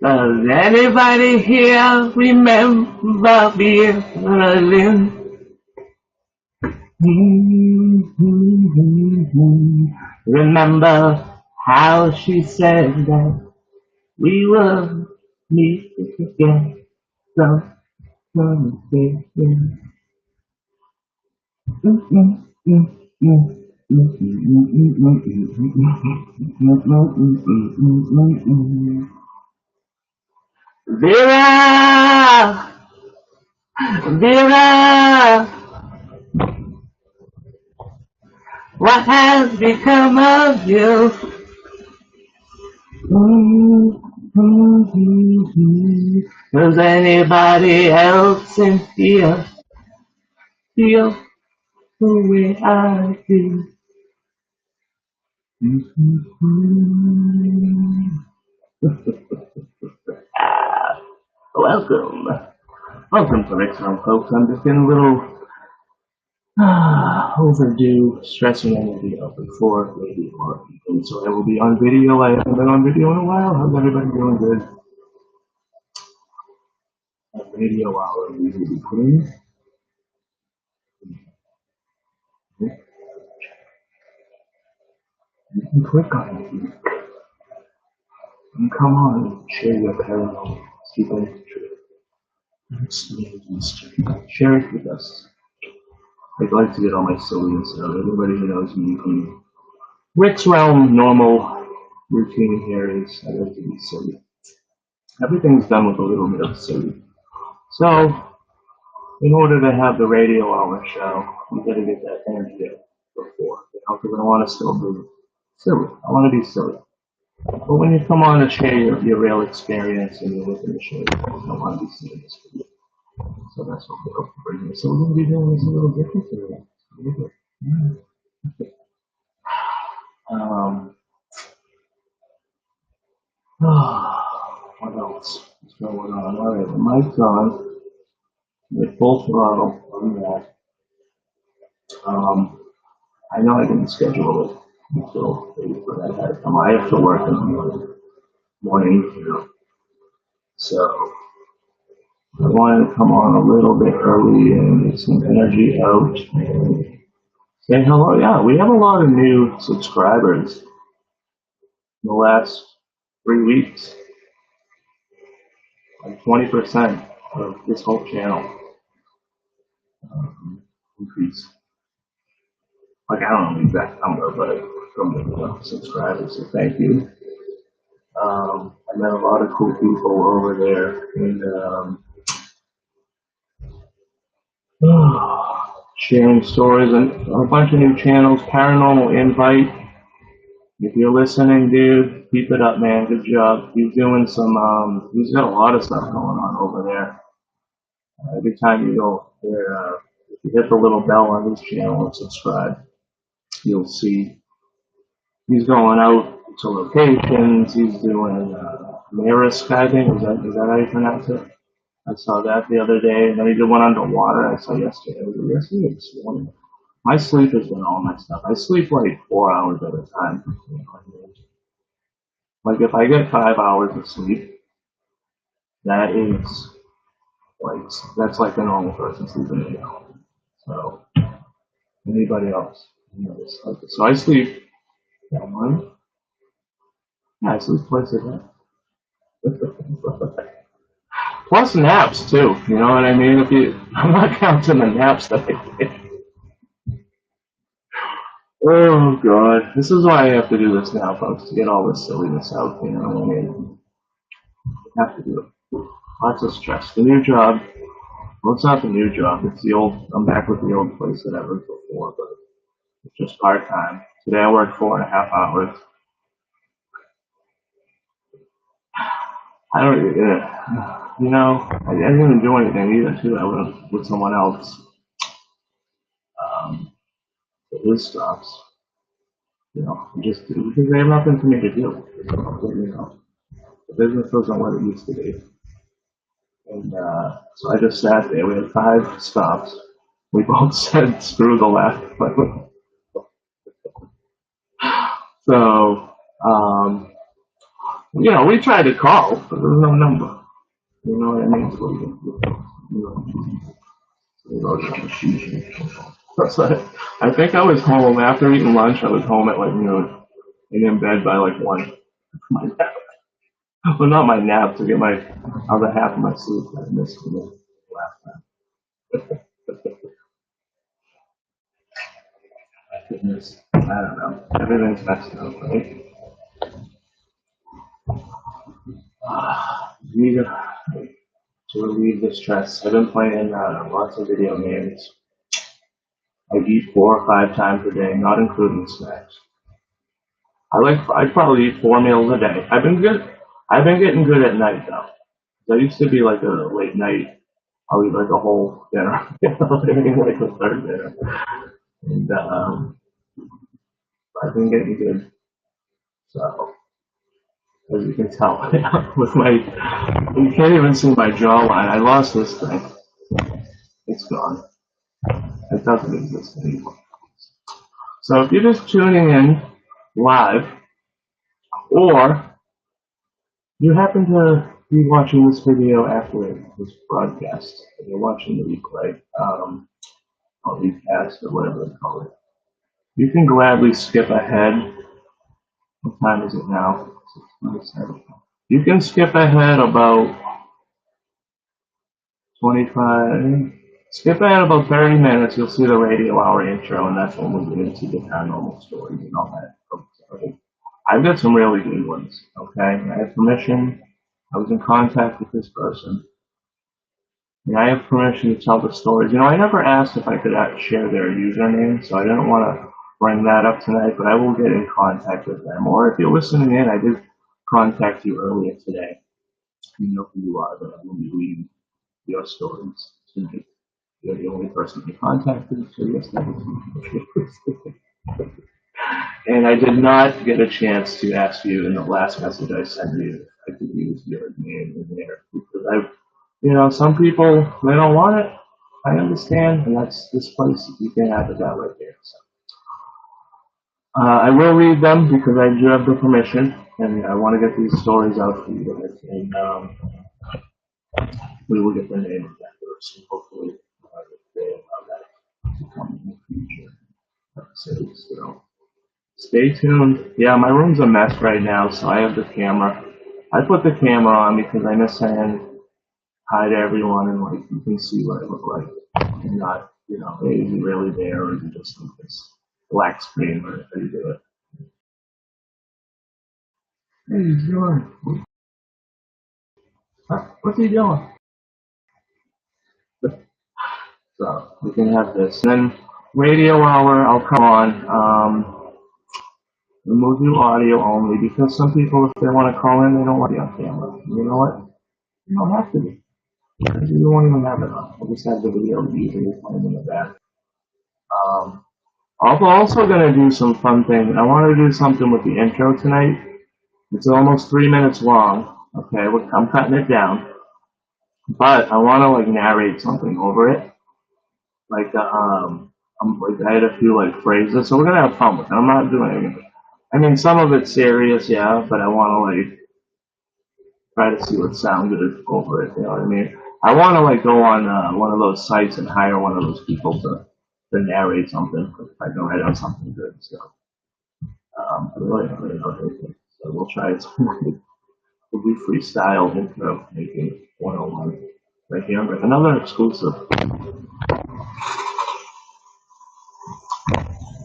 Does anybody here remember Berlin? Remember how she said that we will meet again. So, Vera! Vera! What has become of you? Does anybody else in here feel the way I do? Welcome. Welcome to Chatroom, folks. I'm just getting a little overdue stressing on video before maybe more people. So I will be on video. I haven't been on video in a while. How's everybody doing? Good. At radio hour, we will be putting. You can click on it and come on and share your paranormal experience. Share it with us. I'd like to get all my silliness out. Everybody who knows me from Rick's realm, normal routine here is I like to be silly. Everything's done with a little bit of silly. So, in order to have the radio hour show, you gotta get that energy out before. Because I want to still be silly. I want to be silly. But when you come on to share your real experience and you're looking to share, you don't want to be serious for you. So that's what we're bringing. So we're going to be doing this a little different today. What else is going on? All right, the mic's on. We're full throttle on that. I know I didn't schedule it until but I have to work in the morning, So I wanted to come on a little bit early and get some energy out and say hello. Yeah, we have a lot of new subscribers in the last 3 weeks. Like 20% of this whole channel increase. Like I don't know the exact number, but from the subscribers. So thank you. I met a lot of cool people over there, and sharing stories and a bunch of new channels. Paranormal Invite. If you're listening, dude, keep it up, man. Good job. He's doing some. He's got a lot of stuff going on over there. Every time you go there, if you hit the little bell on his channel and subscribe, you'll see he's going out to locations. He's doing mirror skiving. Is that how you pronounce it? I saw that the other day, and then he did one underwater. I saw yesterday. Yesterday this morning. My sleep has been all messed up. I sleep like 4 hours at a time. Like if I get 5 hours of sleep, that is like that's like a normal person sleeping 8 hours. So anybody else? So I sleep. Yeah, I sleep twice a day. Plus naps too. You know what I mean? I'm not counting the naps that I get. Oh God, this is why I have to do this now, folks, to get all this silliness out. You know what I mean? I have to do it. Lots of stress. The new job. Well, it's not the new job. It's the old. I'm back with the old place that I worked before, but it's just part time. Today I worked 4.5 hours. I don't. You know, I didn't even do anything either. Too. I went with someone else. His stops. You know, just because they have nothing for me to do. You know, the business isn't what it used to be. And so I just sat there. We had 5 stops. We both said, screw the left. So, You know, we tried to call, but there was no number. You know what I mean? So we wrote it on the sheet. So I think I was home after eating lunch. I was home at like noon and in bed by like 1. My nap. Well, not my nap, to get my other half of my sleep that I missed the last time. Goodness, I don't know. Everything's messed up, right? Need to relieve the stress. I've been playing lots of video games. I eat 4 or 5 times a day, not including snacks. I probably eat 4 meals a day. I've been good. I've been getting good at night though. I used to be like a late night. I'll eat like a whole dinner, like a third dinner, and I've been getting good. So as you can tell, with my, you can't even see my jawline. I lost this thing. It's gone. It doesn't exist anymore. So if you're just tuning in live, or you happen to be watching this video after this broadcast, and you're watching the replay, or recast, or whatever they call it, you can gladly skip ahead. What time is it now? 6:27. You can skip ahead about 25, skip ahead about 30 minutes. You'll see the radio hour intro, and that's when we'll get into the paranormal stories and all that. Okay. I've got some really good ones, okay? I have permission. I was in contact with this person, and I have permission to tell the stories. You know, I never asked if I could share their username, so I didn't want to bring that up tonight, but I will get in contact with them. Or if you're listening in, I did contact you earlier today. You know who you are, but I will be reading your stories tonight. You're the only person I contacted, so yes, that was And I did not get a chance to ask you in the last message I sent you if I could use your name in there, because you know, some people, they don't want it. I understand, and that's this place. You can have it that right there. So, I will read them because I do have the permission, and I want to get these stories out for you guys. And we will get the name of that person, hopefully, they allow that to come in the future. So, stay tuned. Yeah, my room's a mess right now, so I have the camera. I put the camera on because I miss saying hi to everyone and like you can see what I look like. And not, you know, is he really there or is he just like this black screen or how you do it? Hey, he's doing. What's he doing? So we can have this. And then radio hour, I'll come on. Remove you audio only because some people, if they want to call in, they don't want to be on camera. You know what? You don't have to be. You won't even have it on. I'll just have the video usually playing in the back. I'm also going to do some fun things. I want to do something with the intro tonight. It's almost 3 minutes long. Okay, I'm cutting it down. But I want to like narrate something over it. Like, I had a few like phrases, so we're going to have fun with it. I'm not doing anything. I mean, some of it's serious, yeah, but I want to like try to see what sound good over it. You know what I mean? I want to like go on one of those sites and hire one of those people to narrate something. If I know I know something good, so I really don't really know anything. So we'll try it. We'll do freestyle intro making 101 right here. Another exclusive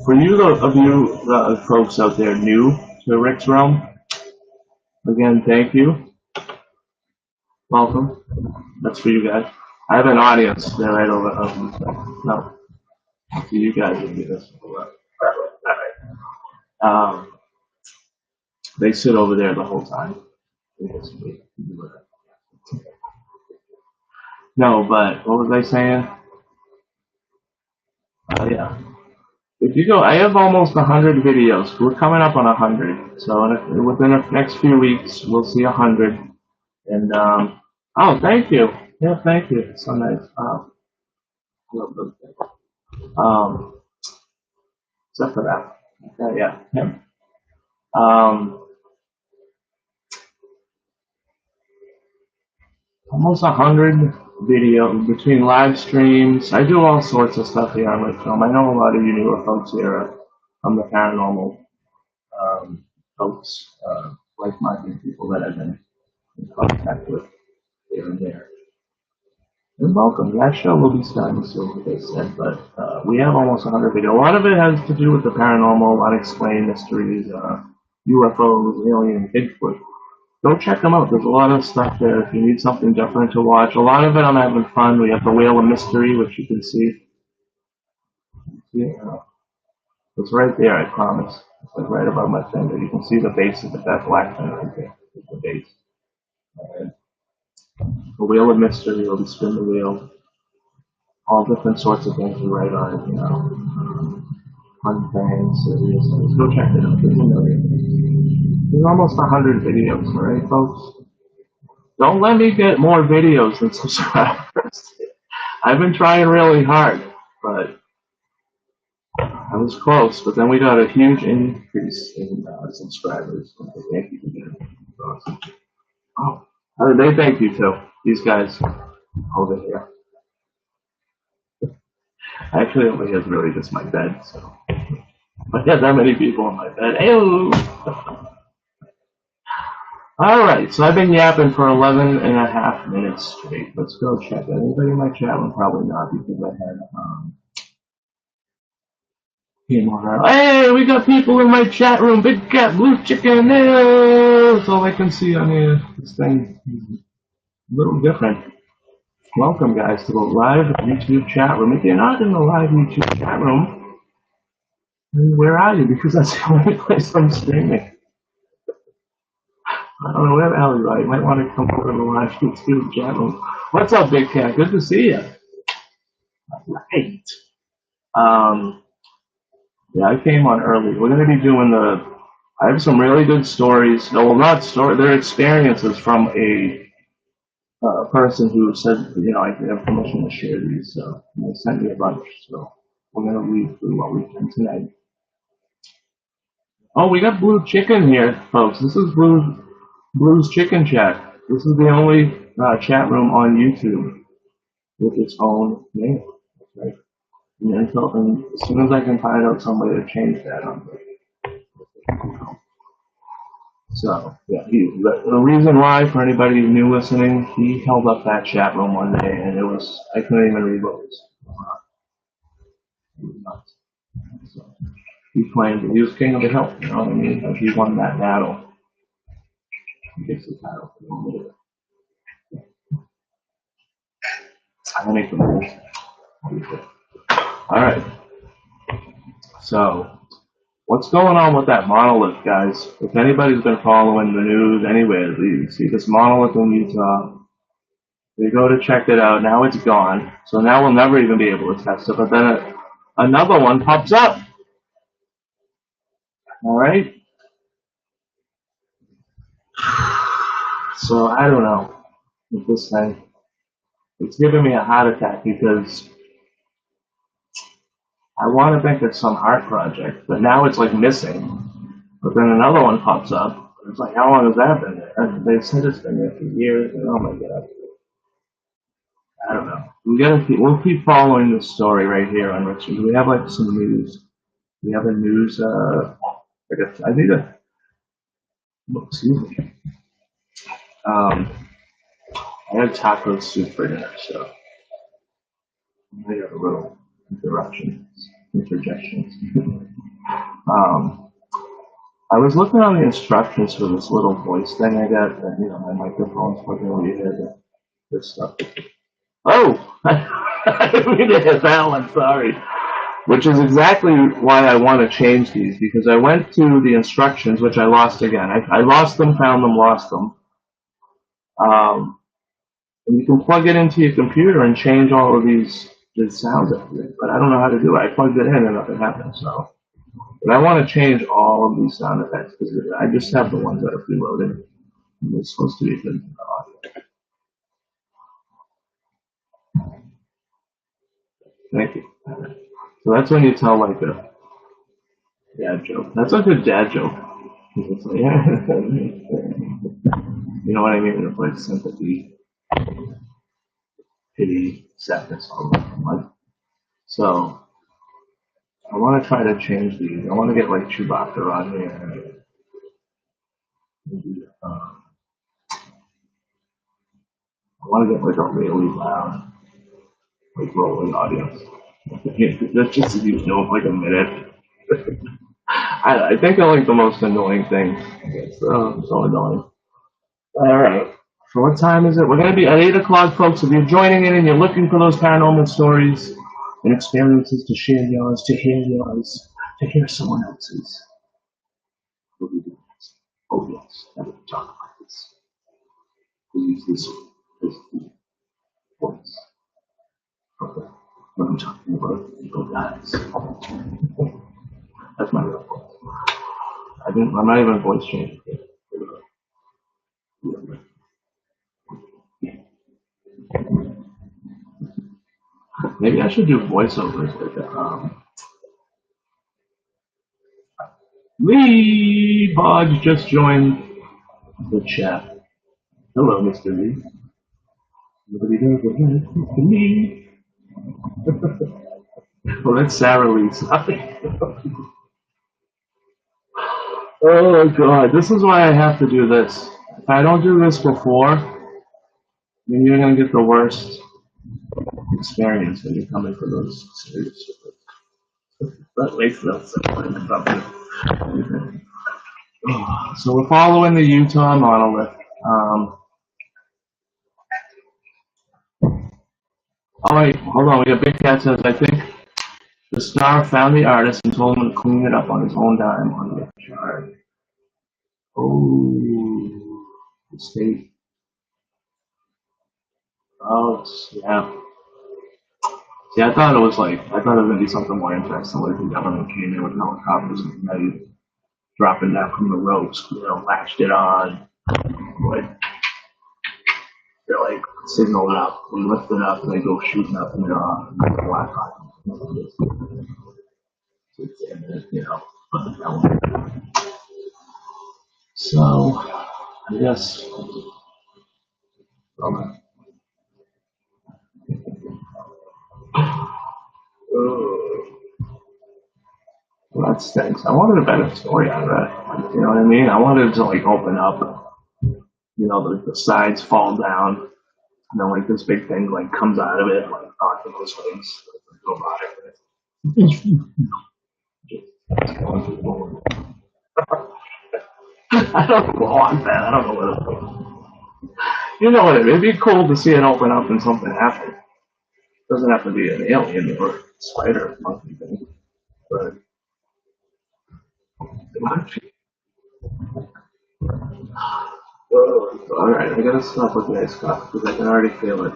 for you of you folks out there new to Rick's Realm. Again, thank you. Welcome. That's for you guys. I have an audience. They're right over. No. So you guys will do this. They sit over there the whole time. No, but what was I saying? Yeah. If you go, I have almost 100 videos. We're coming up on 100. So within the next few weeks, we'll see 100. And, oh, thank you. Yeah, thank you. It's so nice. Except for that. Okay, yeah. Um, almost 100 videos between live streams. I do all sorts of stuff here on my film. I know a lot of you newer folks here are from the paranormal folks, like-minded people that I've been in contact with here and there. And welcome. That show will be starting soon, like I said, but we have almost 100 videos. A lot of it has to do with the paranormal, unexplained mysteries, UFOs, alien, Bigfoot. Go check them out. There's a lot of stuff there if you need something different to watch. A lot of it I'm having fun. We have the Whale of Mystery, which you can see. Yeah, it's right there, I promise. It's like right above my finger. You can see the base of it, that black thing right there. It's the base. And the Whale of Mystery, where we spin the wheel. All different sorts of things we write on it, fun things, serious things. Go check it out. There's almost 100 videos, all right, folks? Don't let me get more videos than subscribers. I've been trying really hard, but I was close. But then we got a huge increase in subscribers. Thank you again. Awesome. Oh, they thank you too. These guys over here. Actually, over here is really just my bed. So I got that many people in my bed. Ew. All right, so I've been yapping for 11 and a half minutes straight. Let's go check it. Anybody in my chat room? Probably not, because I had hey, we got people in my chat room. Big cat, blue chicken. That's all I can see on here. This thing is a little different. Welcome, guys, to the live YouTube chat room. If you're not in the live YouTube chat room, where are you? Because that's the only place I'm streaming. I don't know where the hell you are. You might want to come over to the live YouTube chat room. What's up, Big Cat? Good to see you. All right. Yeah, I came on early. We're going to be doing I have some really good stories. No, well, not stories. They're experiences from a person who said, I can have permission to share these. So they sent me a bunch. So we're going to read through what we can tonight. Oh, we got Blue Chicken here, folks. This is Blue's Chicken Chat. This is the only chat room on YouTube with its own name. Right? And as soon as I can find out some way to change that, So, yeah, the reason why, for anybody new listening, he held up that chat room one day, and I couldn't even read what was nuts. So, he claimed that he was king of the hill, you know what I mean? Like, he won that battle. He gets the title. I make the moves. Alright. So, what's going on with that monolith, guys? If anybody's been following the news anywhere, you see this monolith in Utah. They go to check it out. Now it's gone. So now we'll never even be able to test it. But then another one pops up. All right. So I don't know with this thing. It's giving me a heart attack because I want to think it's some art project, but now it's like missing. But then another one pops up. It's like, how long has that been there? And they said it's been there for years. And oh my god. I don't know. We'll keep following this story right here on Richard. We have like some news. We have a news. I need a. Excuse me. I had taco soup for dinner, so I got a little interjections. I was looking on the instructions for this little voice thing I got. My microphone's plugged over here. This stuff. Oh, I didn't mean to hit that one. Sorry. Which is exactly why I want to change these, because I went to the instructions, which I lost again. I lost them, found them, lost them. And you can plug it into your computer and change all of these sounds, but I don't know how to do it. I plugged it in and nothing happened. So, but I want to change all of these sound effects because I just have the ones that are preloaded. And it's supposed to be good audio. Thank you. So that's when you tell like a dad joke. That's a good dad joke. It's like, you know what I mean? It's like sympathy. pity, sadness, all that. Like, so I want to try to change these. I want to get like Chewbacca on here. Maybe, I want to get like a really loud, like rolling audience. That's just like a minute. I think I like the most annoying thing. It's so annoying. All right. So what time is it? We're going to be at 8 o'clock, folks. If you're joining in and you're looking for those paranormal stories and experiences to share yours, to hear yours, to hear someone else's. What do we do next? Oh, yes. I will talk about this. We'll use this voice. Okay. What I'm talking about, you guys. That's my real voice. I'm not even voice changing. Maybe I should do voiceovers like that. Lee Bodge just joined the chat. Hello, Mr. Lee. Nobody knows what Mr. Lee. Well, that's Sarah Lee. Sorry. Oh, God. This is why I have to do this. If I don't do this before, then you're going to get the worst experience when you come into those serious. That makes no sense. So we're following the Utah monolith. Oh wait, hold on. We got Big Cat says, I think the star found the artist and told him to clean it up on his own dime on the chart. Oh, the state. Oh, yeah. See, I thought it was going to be something more interesting, like the government came in with helicopters and maybe dropping down from the ropes, latched it on, like, they're like signal it up, we lift it up, and they go shooting up, and they're on the Wi-Fi. So, I guess, well, that stinks. I wanted a better story out of that. You know what I mean? I wanted it to like open up, the sides fall down, and then like this big thing like comes out of it, like knocking those things go by. I don't want that. I don't know what it is. You know what? It'd be cool to see it open up and something happen. It doesn't have to be an alien or a spider or monkey thing, but it might be. All right, I gotta stop with this stuff because I can already feel it.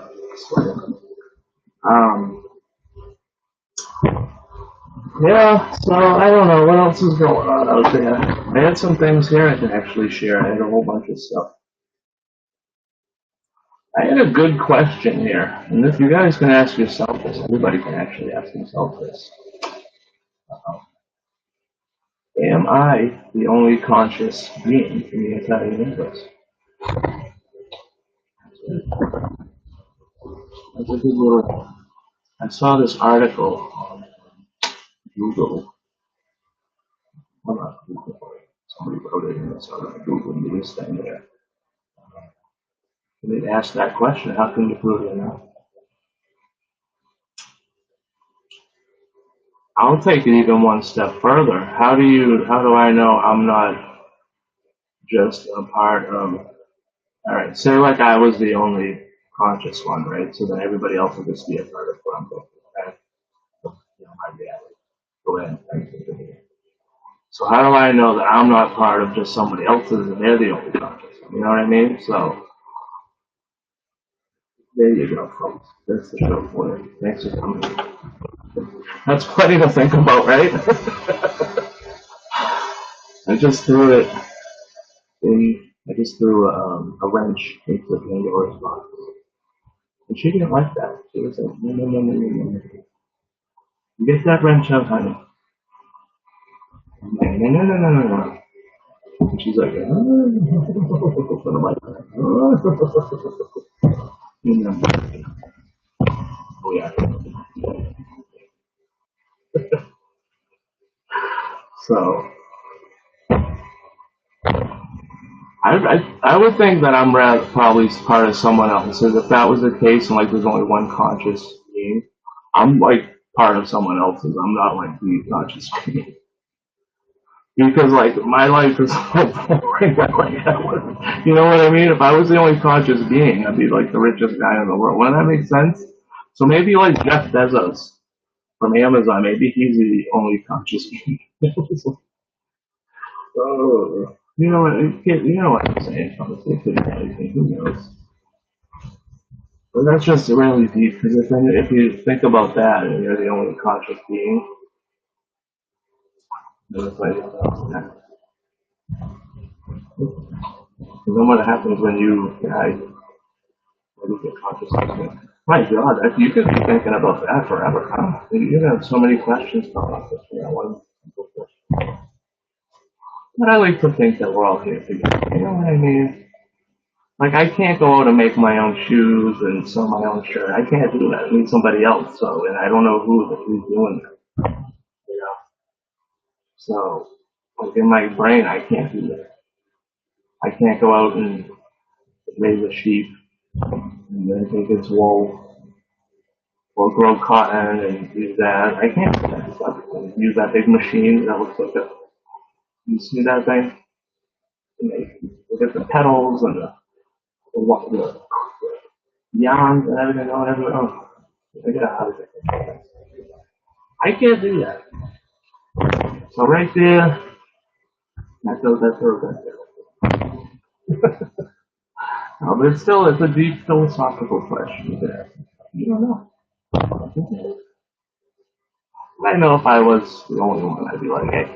Yeah, so I don't know what else is going on out there. I had some things here I can actually share. I had a whole bunch of stuff. I had a good question here, and if you guys can ask yourself this, everybody can actually ask themselves this. Am I the only conscious being in the entire universe? That's a good little. I saw this article on Google. Well, not Google. Somebody wrote it in this Google News thing there. And they asked that question: how can you prove it now? I'll take it even one step further. How do I know I'm not just a part of? All right, say like I was the only conscious one, right? So then everybody else will just be a part of what I'm thinking. Okay? My reality. Go ahead. So how do I know that I'm not part of just somebody else's and they're the only conscious? You know what I mean? So there you go, folks. That's the show for you. Thanks for coming. That's plenty to think about, right? I just threw a wrench into Pandora's box. And she didn't like that. She was like, no, no, no, no, no, no. You get that wrench out, honey. No, no, no, no, no, no, no. And she's like, oh. Oh yeah. So I would think that I'm probably part of someone else's. If that was the case, and like there's only one conscious being, I'm like part of someone else's. I'm not like the conscious being. Because like my life is so boring. You know what I mean? If I was the only conscious being, I'd be like the richest guy in the world. Wouldn't that make sense? So maybe like Jeff Bezos from Amazon, maybe he's the only conscious being. Oh, you know what I'm saying? Honestly, it could be anything. Who knows? But that's just really deep. Because if you think about that, and you're the only conscious being, then it's like, then what happens when you die? When you get consciousness? My God, you could be thinking about that forever. Huh? You have so many questions coming up this year. One simple question. But I like to think that we're all here together. You know what I mean? Like, I can't go out and make my own shoes and sew my own shirt. I can't do that. I need somebody else. So, and I don't know who's doing that. You know? So, like in my brain, I can't do that. I can't go out and raise a sheep and then take its wool or grow cotton and use that. I can't do that stuff. And use that big machine that looks like a, you see that thing? And they look at the petals and the yarns and everything. Oh, I get out of it. I can't do that. So right there, that's right there. No, but it's a deep philosophical question there. You don't know. I know if I was the only one, I'd be like, hey,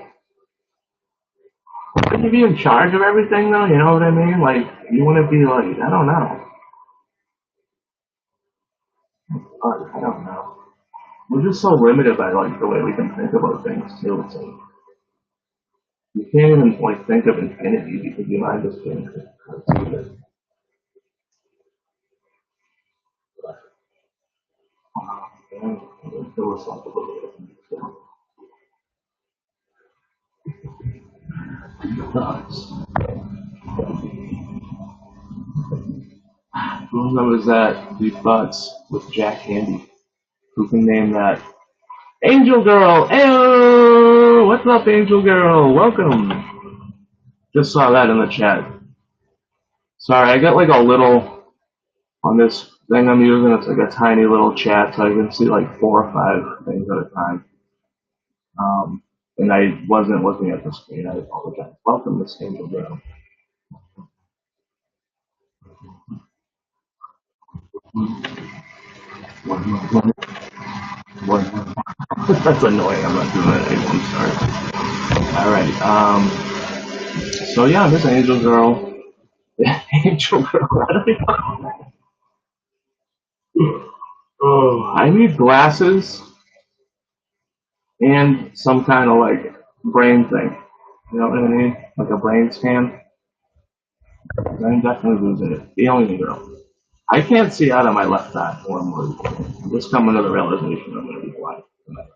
would you be in charge of everything though? You know what I mean? Like, you wouldn't be like, I don't know. I don't know. We're just so limited by like the way we can think about things too. It's like, you can't even like think of infinity because your mind just can't conceive it. Philosophical thoughts. Who remembers that Deep Thoughts with Jack Handy? Who can name that? Angel Girl! Hey, what's up, Angel Girl? Welcome. Just saw that in the chat. Sorry, I got like a little, on this thing I'm using, it's like a tiny little chat, so I can see like 4 or 5 things at a time. And I wasn't looking at the screen, I apologize. Welcome, Miss Angel Girl. That's annoying, I'm not doing that anymore, I'm sorry. Alright, so yeah, Miss Angel Girl. Angel Girl, what do you know? Oh, I need glasses and some kind of like brain thing. You know what I mean? Like a brain scan. I'm definitely losing it. Alien Girl. I can't see out of my left eye more and more. I'm just coming to the realization I'm going to be blind tonight.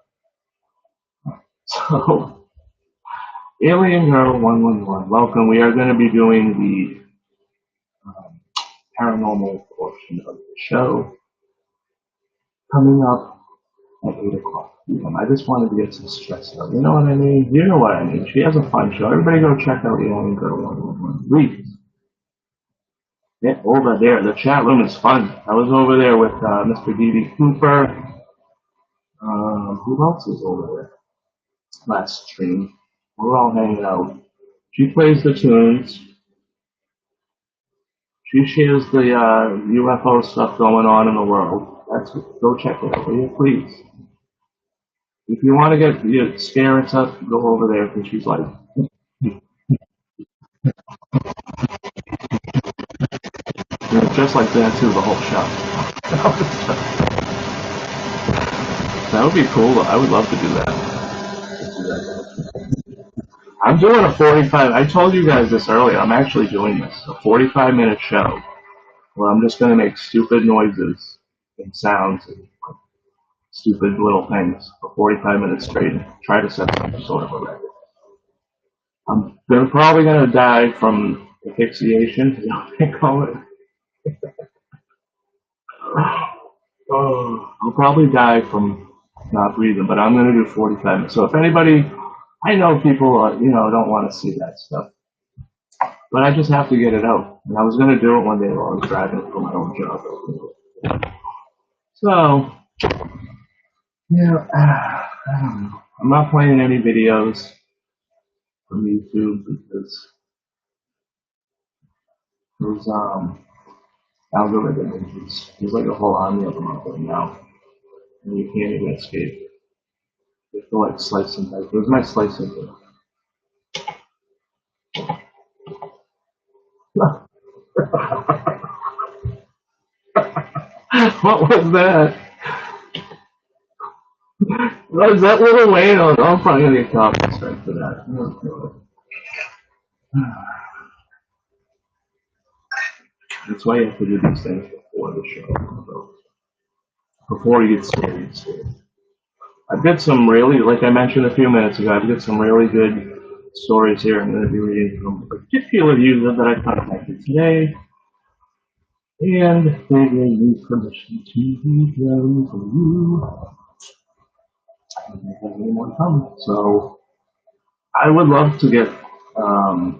So, Alien Girl 111. Welcome. We are going to be doing the paranormal portion of the show coming up at 8 o'clock p.m. I just wanted to get some stress out. You know what I mean? You know what I mean. She has a fun show. Everybody go check out Alien Girl 111. Please. Yeah, over there. The chat room is fun. I was over there with Mr. D.B. Cooper. Who else is over there? Last stream. We're all hanging out. She plays the tunes. She shares the UFO stuff going on in the world. Go check it out, will you, please? If you want to get scare and stuff, go over there because she's like just like that too, the whole show. That would be cool. I would love to do that. I'm doing a 45. I told you guys this earlier. I'm actually doing this, a 45-minute show where I'm just going to make stupid noises and sounds and stupid little things for 45 minutes straight and try to set some sort of a record. I'm probably going to die from asphyxiation, you know what they call it. I'll probably die from not breathing, but I'm going to do 45 minutes. So if anybody, I know people, don't want to see that stuff, but I just have to get it out. And I was going to do it one day while I was driving for my own job. So, yeah, I don't know. I'm not playing any videos from YouTube because those algorithms, there's like a whole army of them out there now, and you can't even escape. You have to like slice and dice. Where's my slicing tool? What was that? What is that little Wayne? Oh, I'm probably gonna get copyright for that. That's why you have to do these things before the show. Before you get scared. I did some really, like I mentioned a few minutes ago, I did some really good stories here. I'm going to be reading from a particular user that I contacted today. And they gave me permission to read them for you. I don't have any more coming. So I would love to get, if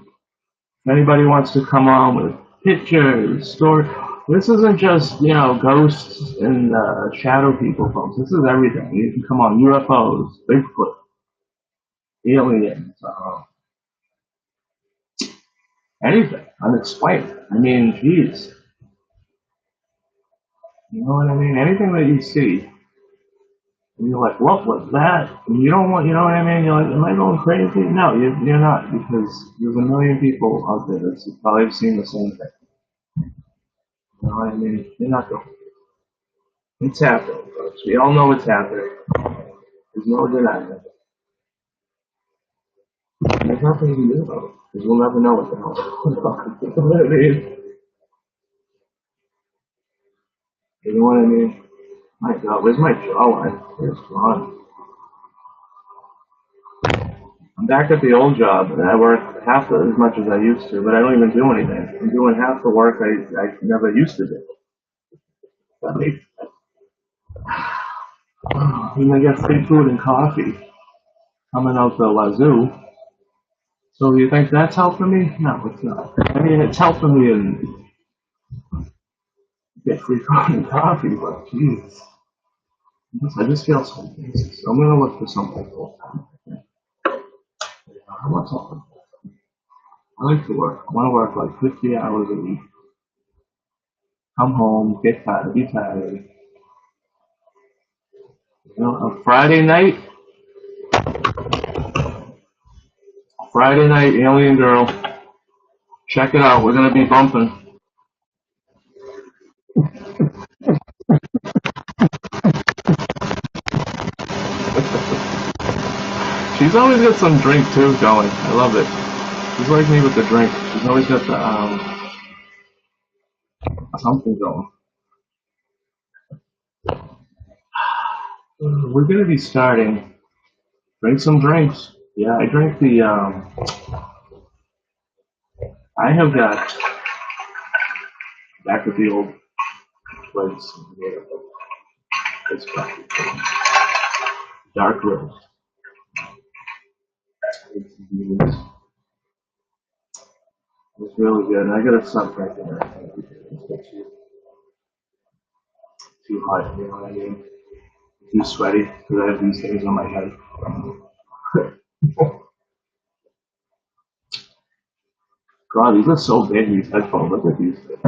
anybody wants to come on with pictures, stories. This isn't just, ghosts and shadow people, folks. This is everything. You can come on UFOs, Bigfoot, aliens, anything, unexplained. I mean, geez. You know what I mean? Anything that you see, and you're like, what was that? And you don't want, you know what I mean? You're like, am I going crazy? No, you're not, because there's a million people out there that's probably seen the same thing. You know what I mean? You're not going. It's happening, folks. We all know it's happening. There's no denying it. There's nothing you can do about it, because we'll never know what the hell. You know what I mean? You know what I mean? My God, where's my jawline? It's gone. I'm back at the old job, and I work half as much as I used to, but I don't even do anything. I'm doing half the work I never used to do. That makes sense. And I get free food and coffee coming out the wazoo. So you think that's helping me? No, it's not. I mean, it's helping me in get free food and coffee, but jeez. I just feel so lazy. So I'm going to look for something full time. I want something. I like to work. I want to work like 50 hours a week. Come home, get tired, be tired. A Friday night, Alien Girl. Check it out. We're going to be bumping. She's always got some drink too going. I love it. She's like me with the drink. She's always got the something going. We're gonna be starting. Drink some drinks. Yeah, I drink the. I have got back at the old place. It's dark roast. It's really good. I gotta stop drinking it. Too hot, you know what I mean? Too sweaty because I have these things on my head. God, these are so big, these headphones. Look at these things.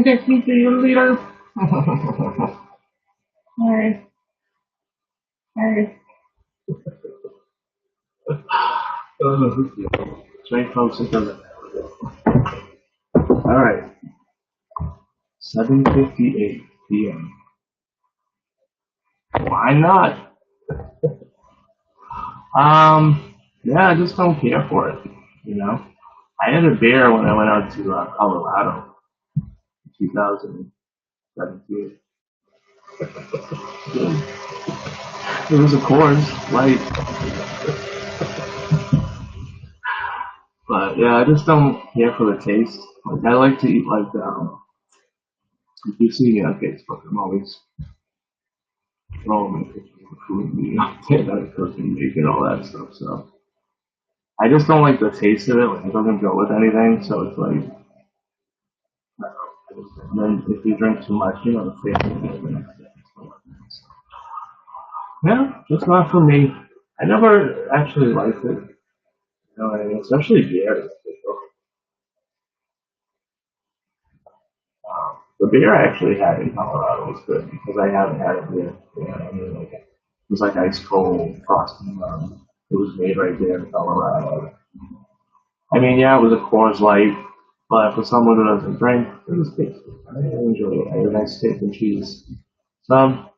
Get me to you later. Alright. Straight folks into it. Alright. 7:58 p.m. Why not? Yeah, I just don't care for it, you know? I had a beer when I went out to Colorado in 2017. It was a Coors Light, but yeah, I just don't care for the taste. Like I like to eat like if you see me on Facebook, I'm always throwing my pictures of food and eating out there that I cook and make and all that stuff. So I just don't like the taste of it. Like it doesn't go with anything. So it's like, and then if you drink too much, you know, the face will get the next day. Yeah, just not for me. I never actually liked it. You know what I mean? Especially beer. The beer I actually had in Colorado was good because I haven't had it here. You know what I mean? Like, it was like ice cold frosting. It was made right there in Colorado. I mean, yeah, it was a Coors Light, but for someone who doesn't drink, it was tasty. I enjoyed it. I had a nice steak and cheese sub,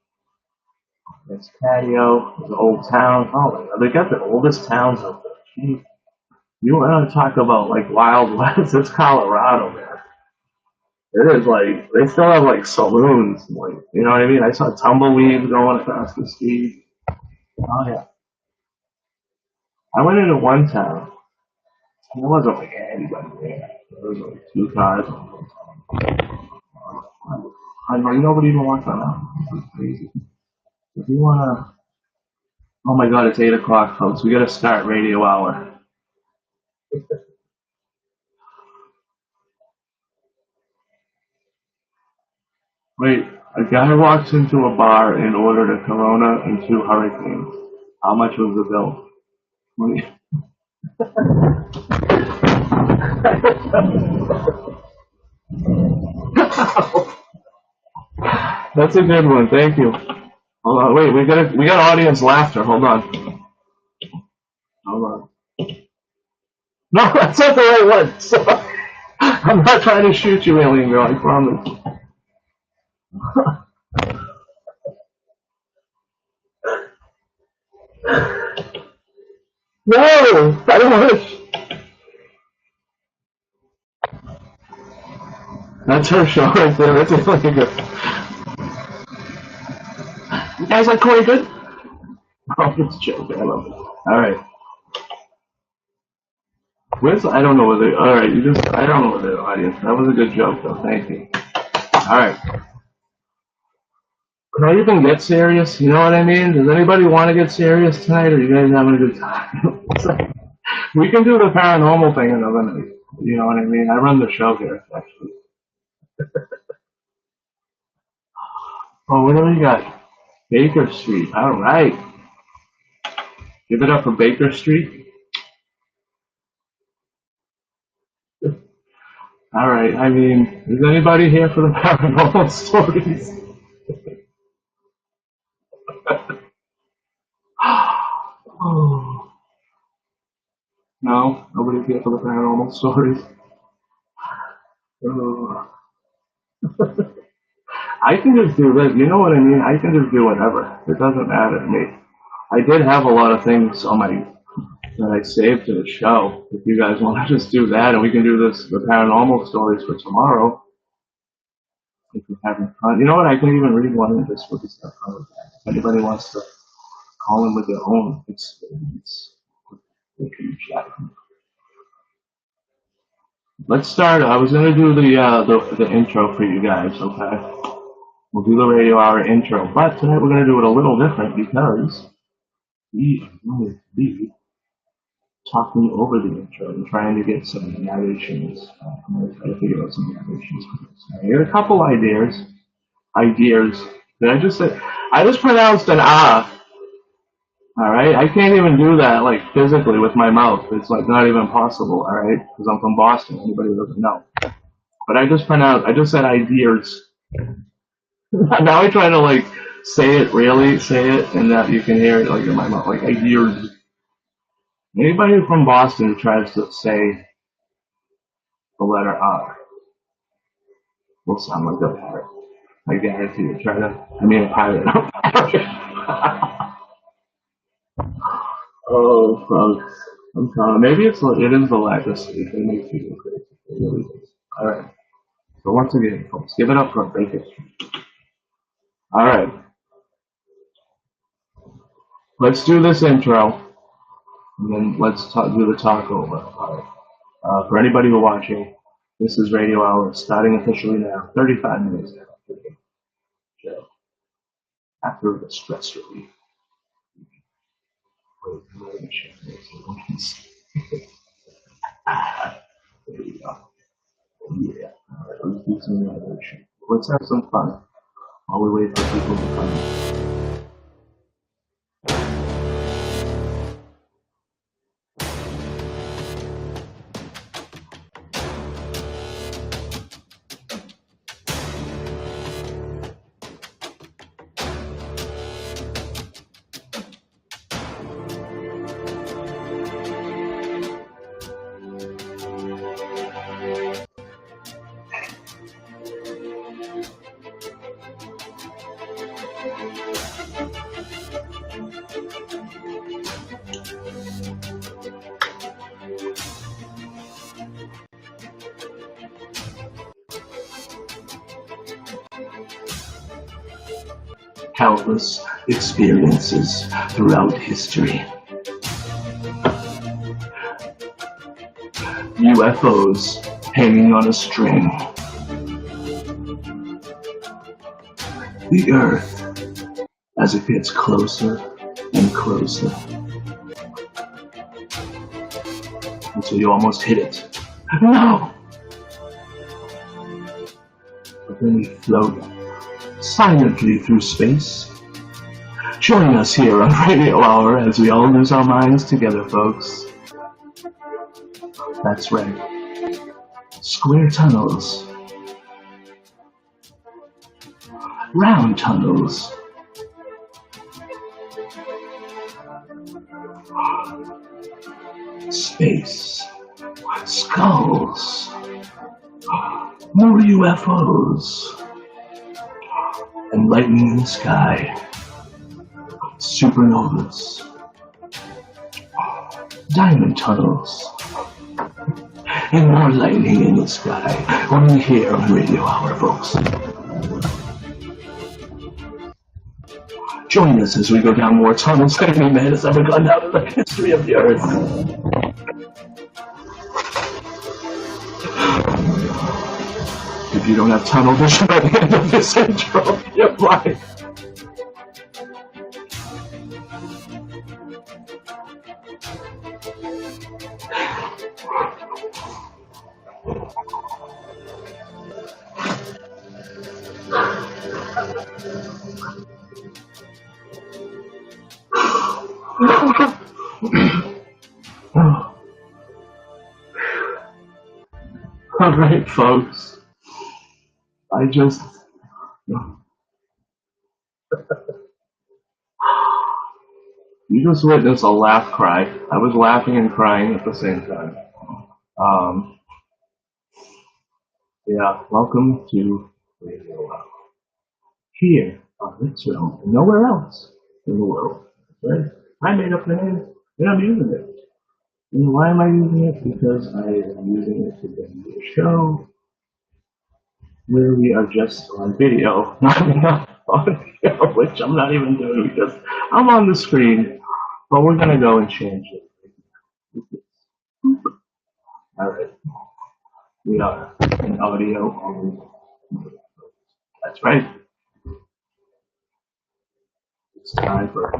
nice patio, the old town. Oh my God, they got the oldest towns out there. Gee, you want to talk about like Wild West? It's Colorado, man. It is like they still have like saloons, like you know what I mean. I saw tumbleweeds going across the street. Oh yeah, I went into one town. There wasn't like anybody there. There was like two cars. I know nobody even walks around. This is crazy. If you wanna, oh my God, it's 8 o'clock, folks. We gotta start radio hour. Wait, a guy walks into a bar and ordered a Corona and two Hurricanes. How much was the bill? 20. That's a good one. Thank you. Hold on. Wait, we got audience laughter. Hold on. Hold on. No, that's not the right one. Sorry. I'm not trying to shoot you, alien girl. I promise. No, I don't want to. That's her show right there. That's really good. You guys like Corey Good? Oh, it's joking. I love it. All right. Where's I don't know whether. All right, you just I don't know whether the audience. That was a good joke though. Thank you. All right. Can I even get serious? You know what I mean? Does anybody want to get serious tonight, or are you guys having a good time? We can do the paranormal thing another night. You know what I mean? I run the show here, actually. Oh, what do we got? Baker Street. All right. Give it up for Baker Street. All right. I mean, is anybody here for the paranormal stories? Oh, no, nobody's here for the paranormal stories. Oh. I can just do this. You know what I mean? I can just do whatever. It doesn't matter to me. I did have a lot of things on my that I saved to the show. If you guys want to just do that, and we can do the paranormal stories for tomorrow. If you're having fun, you know what? I can even read one of this with the stuff. If anybody wants to call in with their own experience, they can chat. Let's start. I was gonna do the intro for you guys. Okay, we'll do the radio hour intro, but tonight we're gonna do it a little different because we are going to be talking over the intro and trying to get some narrations. I'm going to try to figure out some narrations for this. I got a couple ideas. Ideas. Did I just say? I just pronounced an ah. All right. I can't even do that like physically with my mouth. It's like not even possible. All right, because I'm from Boston. Anybody who doesn't know. But I just pronounced. I just said ideas. Now I try to like say it really, say it, and that you can hear it like in my mouth, like ideas. Anybody from Boston who tries to say the letter R will sound like a parrot. I guarantee you. Try to. I mean, a pirate. Oh, folks. I'm telling maybe it is the lack of sleep that makes people crazy. It really is. All right. So once again, folks, give it up for Bacon. All right. Let's do this intro, and then let's do the talk over. All right. For anybody who's watching, this is Radio Hour, starting officially now, 35 minutes after the show. After the stress relief. There we go. Yeah. All right, let's do some revolution. Let's have some fun while we wait for people to come in. Countless experiences throughout history. UFOs hanging on a string. The Earth as it gets closer and closer. Until you almost hit it. No! But then we float silently through space. Join us here on Radio Hour as we all lose our minds together, folks. That's right. Square tunnels. Round tunnels. Space. Skulls. More UFOs. And lightning in the sky. Supernovas. Diamond tunnels. And more lightning in the sky. Only here on Radio Hour, folks. Join us as we go down more tunnels than any man has ever gone down in the history of the Earth. If you don't have tunnel vision by the end of this intro, you're blind. All right, folks. You just witnessed a laugh cry. I was laughing and crying at the same time. Yeah, welcome to Radio Hour. Here on this realm, and nowhere else in the world. Right? I made up the name, and I'm using it. And why am I using it? Because I am using it to do a show where we are just on video, not audio, which I'm not even doing because I'm on the screen, but we're going to go and change it. Alright, we are in audio only. That's right. It's time for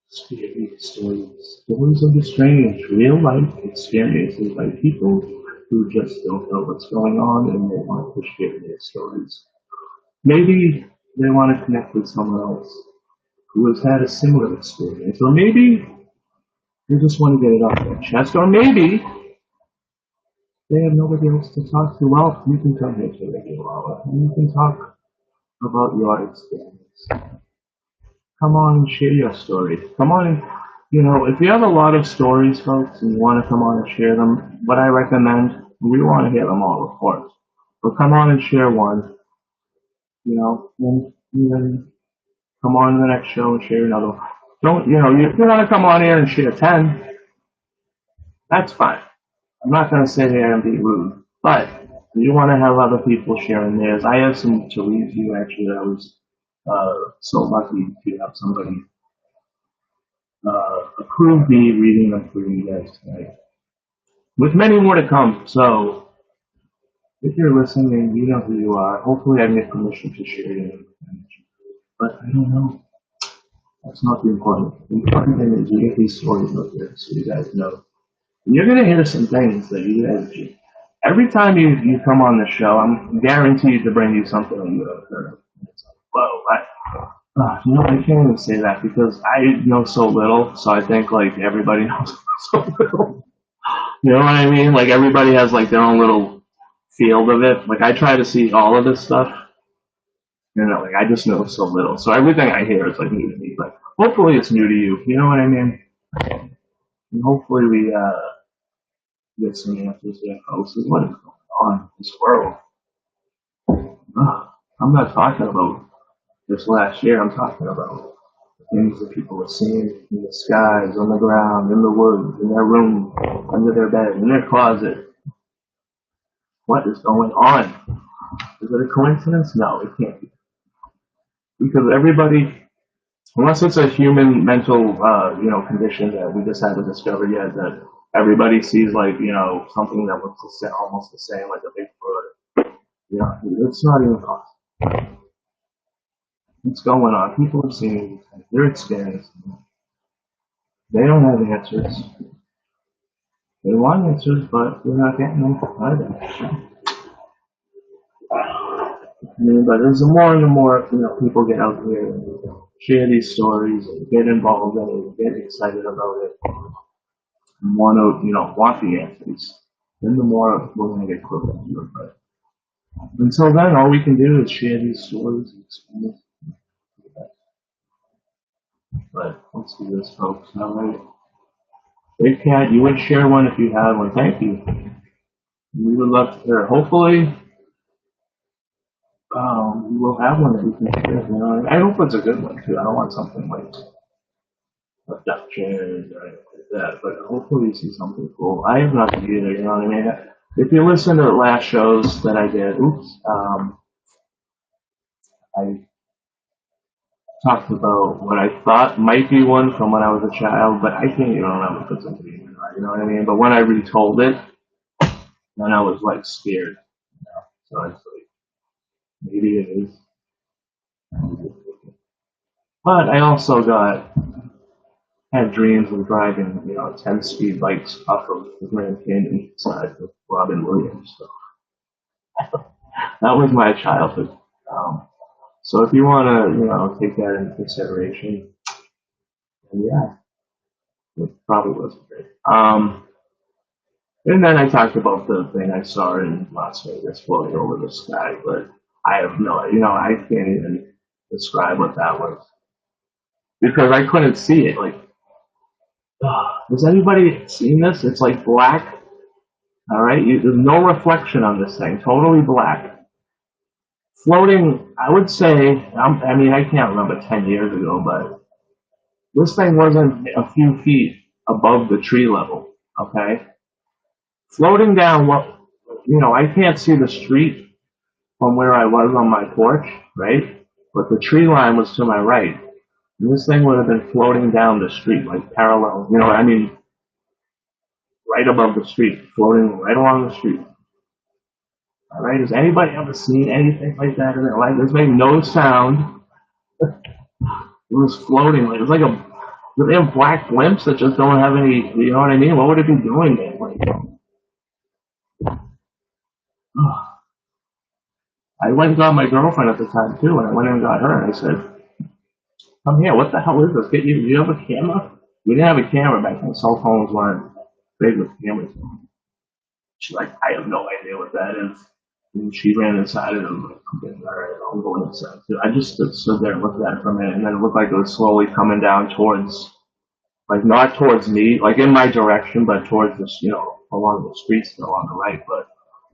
scary stories. Stories of the strange, real life experiences by people who just don't know what's going on and they want to share their stories. Maybe they want to connect with someone else who has had a similar experience, or maybe they just want to get it off their chest, or maybe they have nobody else to talk to. Well, you can come here to Radio Hour and you can talk about your experience. Come on and share your stories. Come on and, if you have a lot of stories, folks, and you want to come on and share them, what I recommend, we want to hear them all, of course. But come on and share one, and then come on to the next show and share another one. Don't, if you want to come on here and share 10, That's fine. I'm not going to sit here and be rude, but you want to have other people sharing theirs. I have some to read to you, actually. I was so lucky to have somebody approve me reading them for you guys tonight, with many more to come. So if you're listening, you know who you are. Hopefully, I get permission to share your information. But I don't know. That's not the important. The important thing is you get these stories out there so you guys know. And you're going to hear some things that you guys should. Every time you come on the show, I'm guaranteed to bring you something that you haven't heard of. It's like, whoa, I can't even say that because I know so little, so I think like everybody knows so little. You know what I mean? Like everybody has like their own little field of it. Like I try to see all of this stuff, like I just know so little. So everything I hear is like new to me. But hopefully it's new to you. You know what I mean? And hopefully we get some answers here, folks. What is going on in this world? I'm not talking about this last year. I'm talking about the things that people are seeing in the skies, on the ground, in the woods, in their room, under their bed, in their closet. What is going on? Is it a coincidence? No, it can't be. Because everybody, unless it's a human mental, condition that we just haven't discovered yet, that everybody sees like, something that looks almost the same, like a Bigfoot. It's not even possible. What's going on? People are seeing, they're experiencing. They don't have answers. They want answers, but they're not getting them either. But as the more and more, people get out there and share these stories and get involved in it and get excited about it and want the answers, then the more we're going to get closer to it. But until then, all we can do is share these stories and experience. But let's do this, folks. All right. Big Cat, you would share one if you had one. Thank you. We would love to hear. Hopefully, we will have one that we can share. I hope it's a good one too. I don't want something like abductions or anything like that, but hopefully you see something cool. I have nothing either. You know what I mean? If you listen to the last shows that I did, I talked about what I thought might be one from when I was a child, but I can't even remember if it's a dream or not. You know what I mean? But when I retold it, then I was like scared. So it's like maybe it is. But I also had dreams of driving, 10-speed bikes off of the Grand Canyon side with Robin Williams. So that was my childhood. So if you want to, take that into consideration, then yeah, it probably wasn't great. And then I talked about the thing I saw in Las Vegas floating over the sky, but I have no, I can't even describe what that was because I couldn't see it. Like, has anybody seen this? It's like black. All right, there's no reflection on this thing. Totally black, floating. I would say, I can't remember 10 years ago, but this thing wasn't a few feet above the tree level. Okay, floating down. I can't see the street from where I was on my porch, right? But the tree line was to my right. And this thing would have been floating down the street, like parallel, right above the street, floating right along the street. All right, has anybody ever seen anything like that in their life? This made no sound. It was floating, like, it was like they have black blimps that just don't have any, you know what I mean? What would it be doing there? I went and got my girlfriend at the time too, and I went and got her, and I said, "Come here, what the hell is this? Do you have a camera?" We didn't have a camera back then. Cell phones weren't big with cameras. She's like, "I have no idea what that is." And she ran inside and I'm like, "Okay, all right, I'm going inside too." I just stood there and looked at it for a minute, and then it looked like it was slowly coming down towards, like not towards me, like in my direction, but towards this, along the street still on the right. But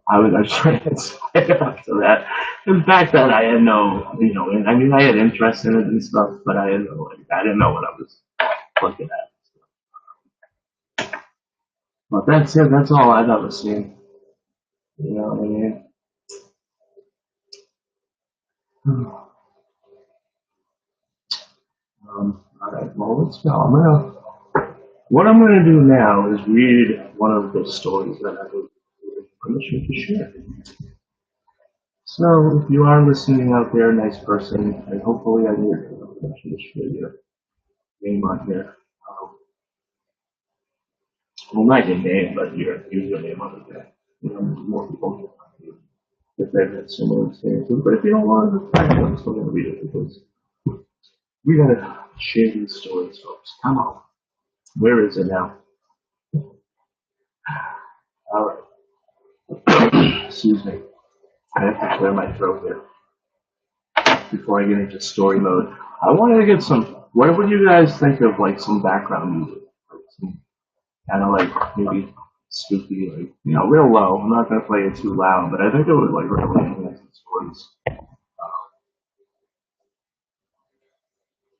I just ran inside after that. And back then I had no, I had interest in it and stuff, but I didn't know what I was looking at. But that's it. That's all I've ever seen. You know what I mean? All right. Well, let's go. What I'm gonna do now is read one of the stories that I was given permission to share. So, if you are listening out there, nice person, and hopefully I get permission to share your name on here. Well, not your name, but your username on there. You know, more people if they've had similar experiences. But if you don't want to, I'm still going to read it because we got to share these stories, folks. Come on. Where is it now? All right. Excuse me. I have to clear my throat here before I get into story mode. I wanted to get some. What would you guys think of like some background music? Like some kind of like maybe spooky, like real low. I'm not gonna play it too loud, but I think it would like really enhance the stories.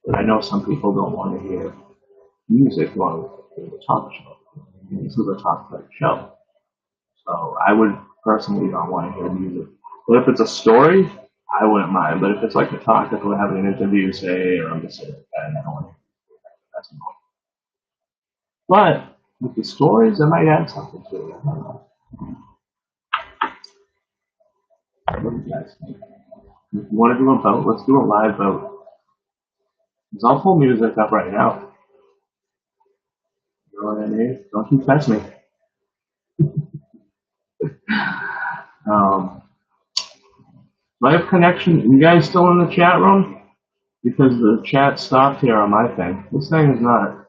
But I know some people don't want to hear music while doing a talk show. This is a talk show, so I would personally not want to hear music. But if it's a story, I wouldn't mind. But if it's like a talk, if we're having an interview, say, or I'm just sitting there and I don't want to hear music, that's annoying. But with the stories, I might add something to it. I don't know. What do you guys think? If you want to do a vote, let's do a live vote. Because I'll pull music up right now. You know what I mean? Don't you touch me. Live connection. You guys still in the chat room? Because the chat stopped here on my thing. This thing is not.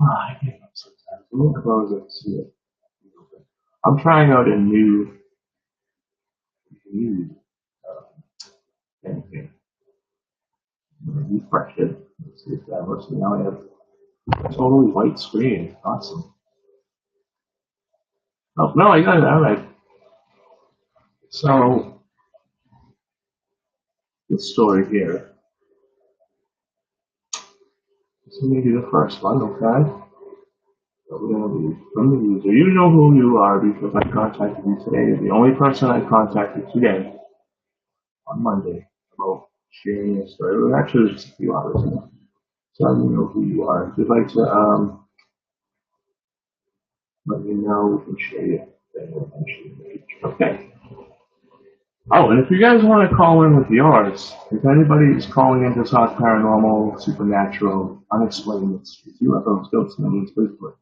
Oh, I give up sometimes. Let me close it. See it. I'm trying out a new thing here. Refresh it. Let's see if that works. Now I have a totally white screen. Awesome. Oh, no, I got it. All right. So, the story here. This is maybe the first one, okay? So we're going to be from the user. You know who you are because I contacted you today. You're the only person I contacted today on Monday about sharing your story. It was actually just a few hours ago. So you know who you are. If you'd like to let me know, we can share your thing eventually. Okay. Oh, and if you guys want to call in with yours, if anybody is calling in to talk paranormal, supernatural, unexplained mysteries, UFOs, ghosts, aliens, Bigfoot,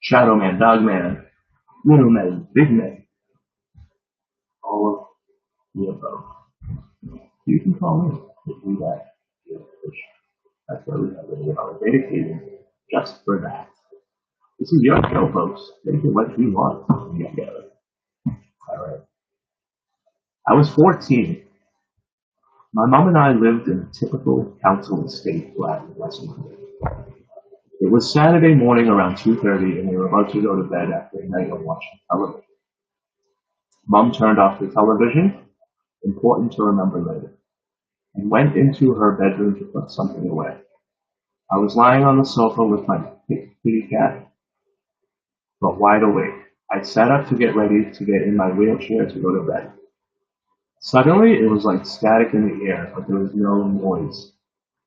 Shadow Man, Dog Man, Little Men, Big Men, all of the above, you can call in to do that. That's why we have a hour dedicated just for that. This is your show, folks. Make it what you want together. All right. I was 14. My mom and I lived in a typical council estate flat in West London. It was Saturday morning around 2:30, and we were about to go to bed after a night of watching television. Mom turned off the television, important to remember later, and went into her bedroom to put something away. I was lying on the sofa with my kitty cat, but wide awake. I sat up to get ready to get in my wheelchair to go to bed. Suddenly, it was like static in the air, but there was no noise.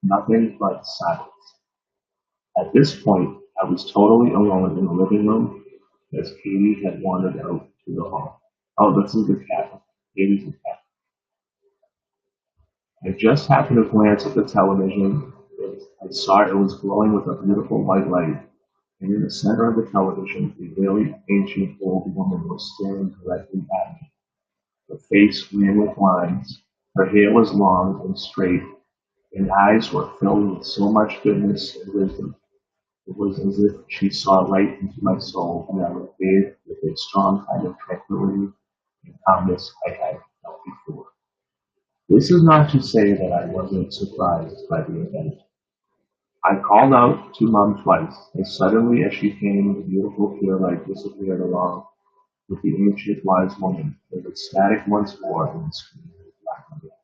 Nothing but silence. At this point, I was totally alone in the living room as Katie had wandered out to the hall. Oh, this is the cat. Katie's the cat. I just happened to glance at the television. I saw it was glowing with a beautiful white light, and in the center of the television, a really ancient old woman was staring directly at me. Her face ran with lines, her hair was long and straight, and eyes were filled with so much goodness and wisdom. It was as if she saw right into my soul, and I was bathed with a strong kind of tranquility and calmness I had felt before. This is not to say that I wasn't surprised by the event. I called out to Mom twice, and suddenly as she came, the beautiful clear light disappeared along with the ancient wise woman. There was static once more, and the screen was black again.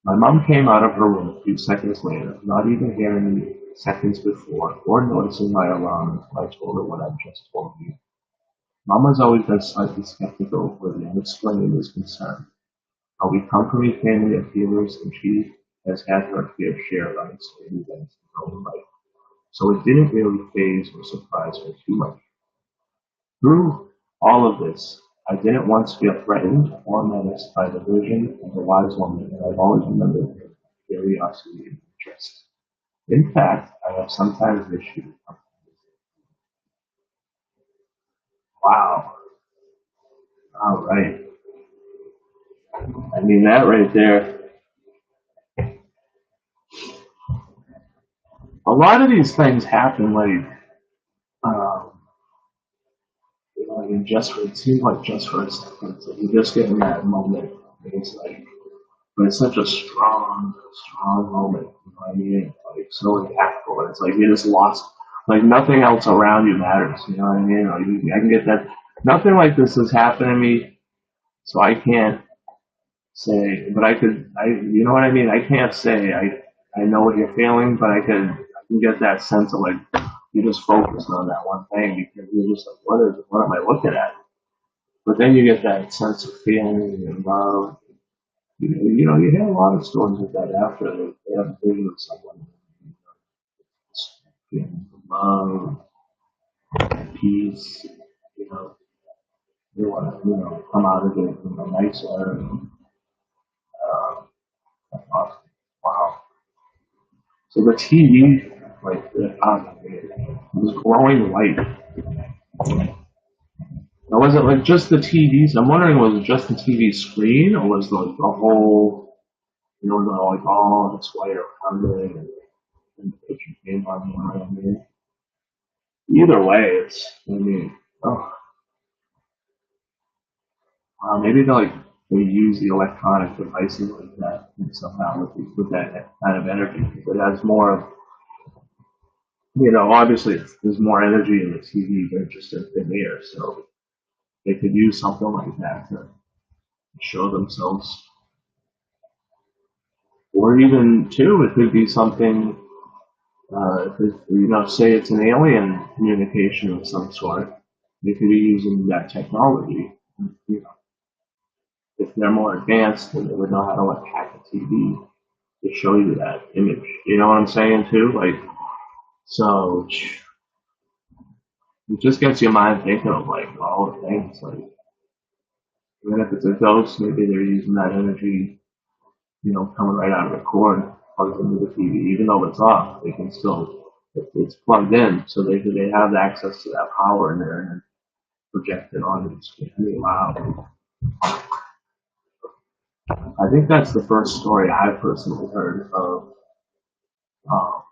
My mom came out of her room a few seconds later, not even hearing me seconds before, or noticing my alarm until I told her what I just told you. Mama's always been slightly skeptical where the unexplained is concerned. We come from a family of healers, and she has had her fair share of unexplained events in her own life, so it didn't really faze or surprise her too much. Through all of this, I didn't once feel threatened or menaced by the vision of a wise woman, and I've always remembered her curiosity and interest. In fact, I have sometimes wished she would come. Wow. All right. I mean, that right there. A lot of these things happen like, um, I mean, it seems like just for a second. So you just get in that moment. And it's like, but it's such a strong moment. You know what I mean? Like, so impactful. And it's like you just lost, like nothing else around you matters. You know what I mean? Like, I can get that. Nothing like this has happened to me, so I can't say, but you know what I mean? I can't say I know what you're feeling, but I can get that sense of like, you just focused on that one thing because you're just like, what am I looking at? But then you get that sense of feeling and love. You hear a lot of stories of that after they have a vision of someone, feeling love, peace, you know, they want to, come out of it, nicer. That's awesome. Wow. So the TV, like, was glowing white. Now, was it like just the TVs? I'm wondering, was it just the TV screen, or was like the whole, like all this white around it, and the picture came on around it? Either way, oh, maybe they use the electronic devices like that somehow with that kind of energy. Because it has more of, obviously there's more energy in the TV than just in thin air, so they could use something like that to show themselves. Or even, too, it could be something, say it's an alien communication of some sort. They could be using that technology. If they're more advanced, then they would know how to hack a TV to show you that image. You know what I'm saying, too? Like, so it just gets your mind thinking of all the things. Like, even if it's a ghost, maybe they're using that energy, coming right out of the cord, plugged into the TV. Even though it's off, they can still, it's plugged in, so they have access to that power in there and project it onto the screen. I mean, wow. I think that's the first story I've personally heard of um,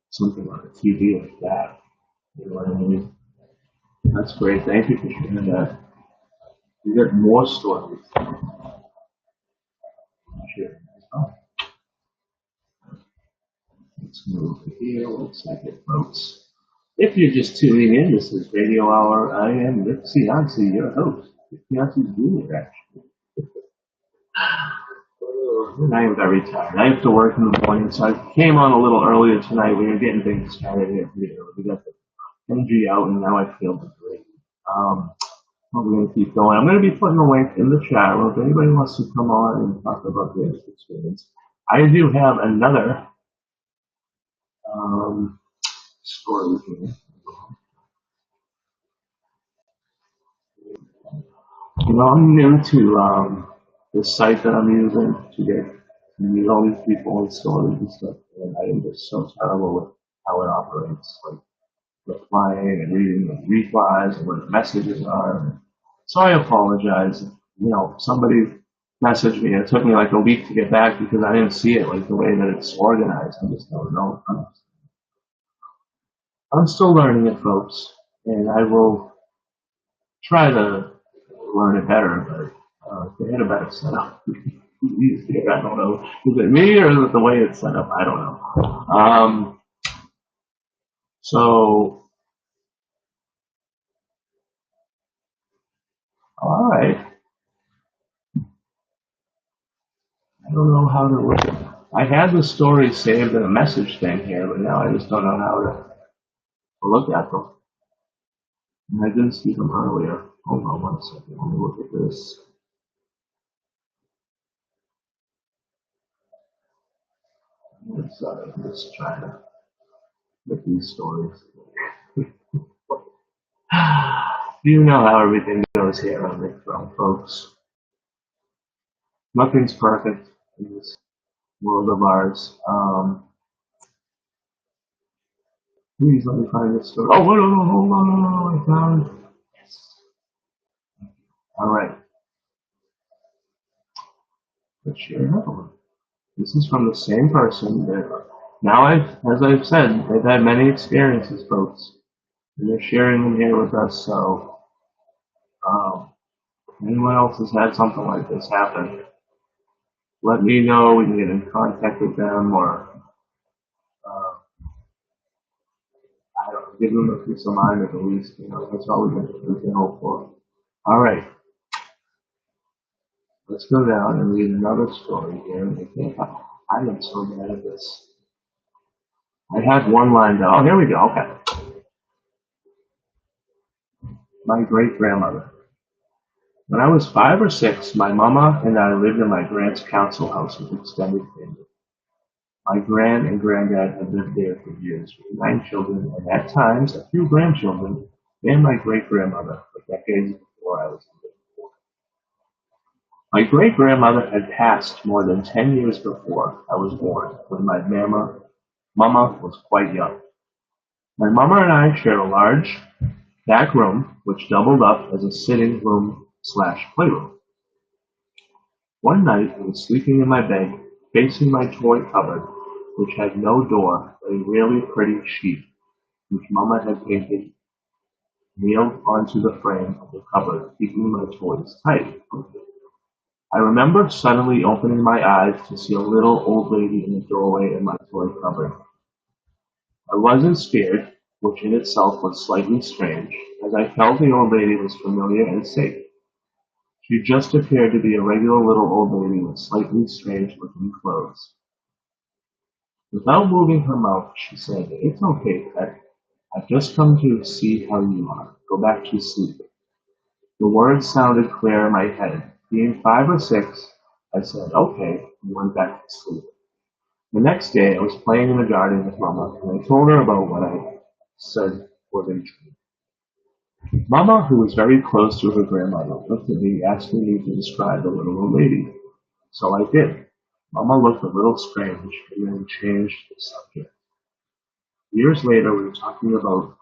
something on a TV like that. You know what I mean? That's great. Thank you for sharing that. You get more stories. Oh, let's move here. 1 second, folks. If you're just tuning in, this is Radio Hour. I am Rick Cianci, your host. Rick Cianci's Jr., actually. And I am very tired. I have to work in the morning, so I came on a little earlier tonight. We were getting things started here. We got the energy out, and now I feel great. We're going to keep going. I'm going to be putting a link in the chat room if anybody wants to come on and talk about their experience. I do have another story here. I'm new to this site that I'm using to meet all these people and stories and stuff, and I am just so terrible with how it operates, like replying and reading the replies and what the messages are. So I apologize. Somebody messaged me. It took me like a week to get back because I didn't see it like the way that it's organized. I just don't know. I'm still learning it, folks, and I will try to learn it better, but they had a better setup. I don't know. Is it me or is it the way it's set up? I don't know. So, all right. I don't know how to look. I had the story saved in a message thing here, but now I just don't know how to look at them. And I didn't see them earlier. Hold on one second. Let me look at this. I'm just trying to get these stories. You know how everything goes here on the throne, folks. Nothing's perfect in this world of ours. Please let me find this story. Oh, hold on, I found it. Yes. All right. Let's share another one. This is from the same person. Now, as I've said, they've had many experiences, folks, and they're sharing them here with us. So, if anyone else has had something like this happen, let me know. We can get in contact with them, or I don't know, give them a peace of mind at the least. That's all we can hope for. All right, let's go down and read another story here. I am so bad at this. I had one line down. Oh, here we go. Okay. My great grandmother. When I was 5 or 6, my mama and I lived in my grand's council house with extended family. My gran and granddad had lived there for years with 9 children and at times a few grandchildren and my great grandmother for decades before I was born. My great grandmother had passed more than 10 years before I was born when my mama was quite young. My mama and I shared a large back room which doubled up as a sitting room / playroom. One night I was sleeping in my bed, facing my toy cupboard, which had no door but a really pretty sheet, which Mama had painted, nailed onto the frame of the cupboard, keeping my toys tight. I remember suddenly opening my eyes to see a little old lady in the doorway in my toy cupboard. I wasn't scared, which in itself was slightly strange, as I felt the old lady was familiar and safe. She just appeared to be a regular little old lady with slightly strange-looking clothes. Without moving her mouth, she said, "It's okay, pet. I've just come to see how you are. Go back to sleep." The words sounded clear in my head. Being 5 or 6, I said, "Okay," and went back to sleep. The next day, I was playing in the garden with Mama, and I told her about what I said was a dream. Mama, who was very close to her grandmother, looked at me, asking me to describe the little old lady. So I did. Mama looked a little strange, and then changed the subject. Years later, we were talking about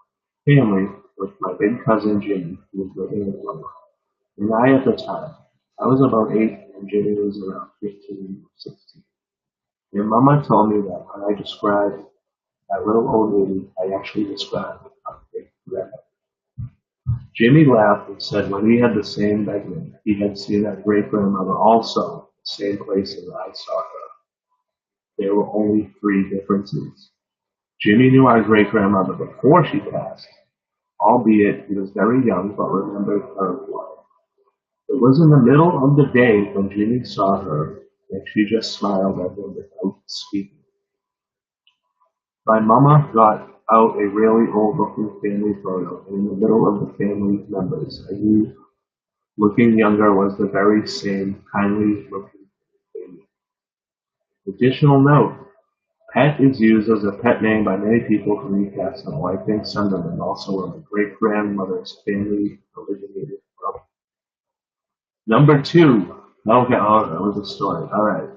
family with my big cousin Jimmy, who was living with Mama, and I at the time. I was about 8, and Jimmy was around 15 or 16. And Mama told me that when I described that little old lady, I actually described our great grandmother. Jimmy laughed and said when we had the same bedroom, he had seen that great grandmother also, the same place as I saw her. There were only 3 differences. Jimmy knew our great grandmother before she passed, albeit he was very young but remembered her well. It was in the middle of the day when Jimmy saw her, and she just smiled at him without speaking. My mama got out a really old-looking family photo, and in the middle of the family members, I knew looking younger was the very same kindly-looking baby. Additional note: Pet is used as a pet name by many people from Newcastle. I think Sunderland, also where my great-grandmother's family originated from. Number 2. Okay, oh, that was a story. All right.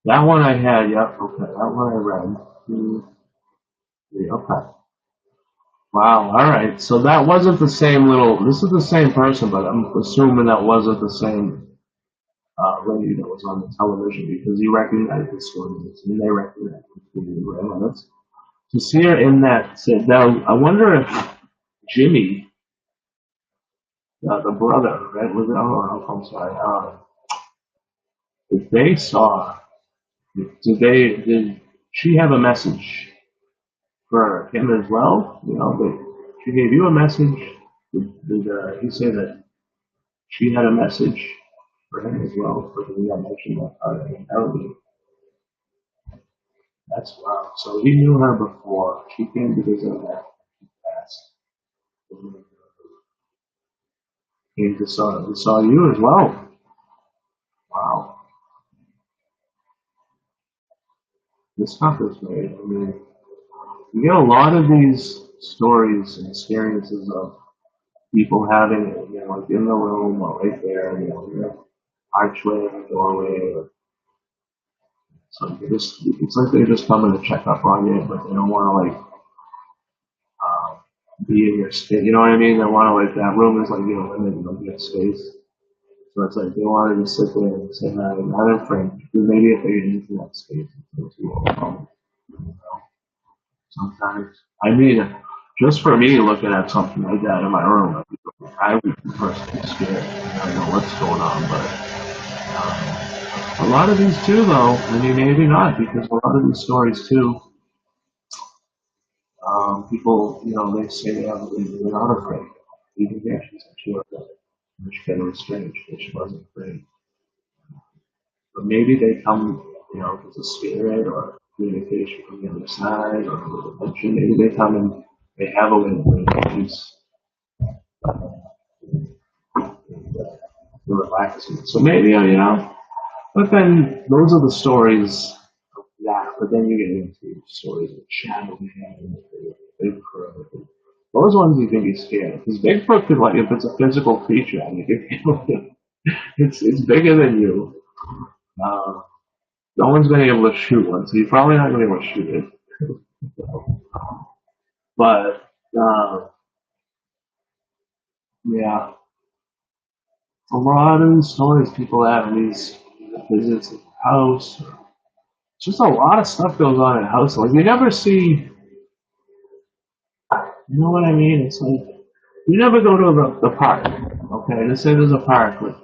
That one I had, yep, okay. That one I read. 2, 3, okay. Wow, all right. So that wasn't the same little, this is the same person, but I'm assuming that wasn't the same lady that was on the television because you recognize the story. And they recognize the grandmothers. To see her in that set. Now, I wonder if Jimmy, the brother, right? Was it? Oh, I'm sorry. If they saw, did she have a message for him as well? She gave you a message. Did he say that she had a message for him as well. For the I mentioned that part of the That's wow. So he knew her before. She came to visit him after she passed. Came to saw you as well. Wow. This stuff is great. I mean, you get a lot of these stories and experiences of people having it, like in the room or right there, in the archway or doorway. Or, so it's like they're just coming to check up on you, but they don't want to like be in your space. You know what I mean? They want to like that room is like limited, like your space. So it's like they wanted to sit there and say hi, not in French. Because maybe if they get into that space, it's too overwhelming. You know? Sometimes, I mean, just for me looking at something like that in my room, I would be personally scared. I don't know what's going on, but a lot of these too, though. I mean, maybe not because a lot of these stories too. People, they say they're not afraid. Even there, she said she wasn't. Which kind of was strange that she wasn't afraid. But maybe they come, as a spirit or communication from the other side or a dimension. Maybe they come and they have a way to bring peace and relaxing. So maybe, but then those are the stories of that. But then you get into stories of shadow man and Bigfoot. Those ones you can be scared because Bigfoot could, like, if it's a physical creature, I mean, it's bigger than you. Uh, no one's been able to shoot one, so you're probably not going to be able to shoot it. But yeah, a lot of the stories people have in these visits at the house. Just a lot of stuff goes on in the house. Like you never see, you know what I mean? It's like you never go to the park. Okay, let's say there's a park with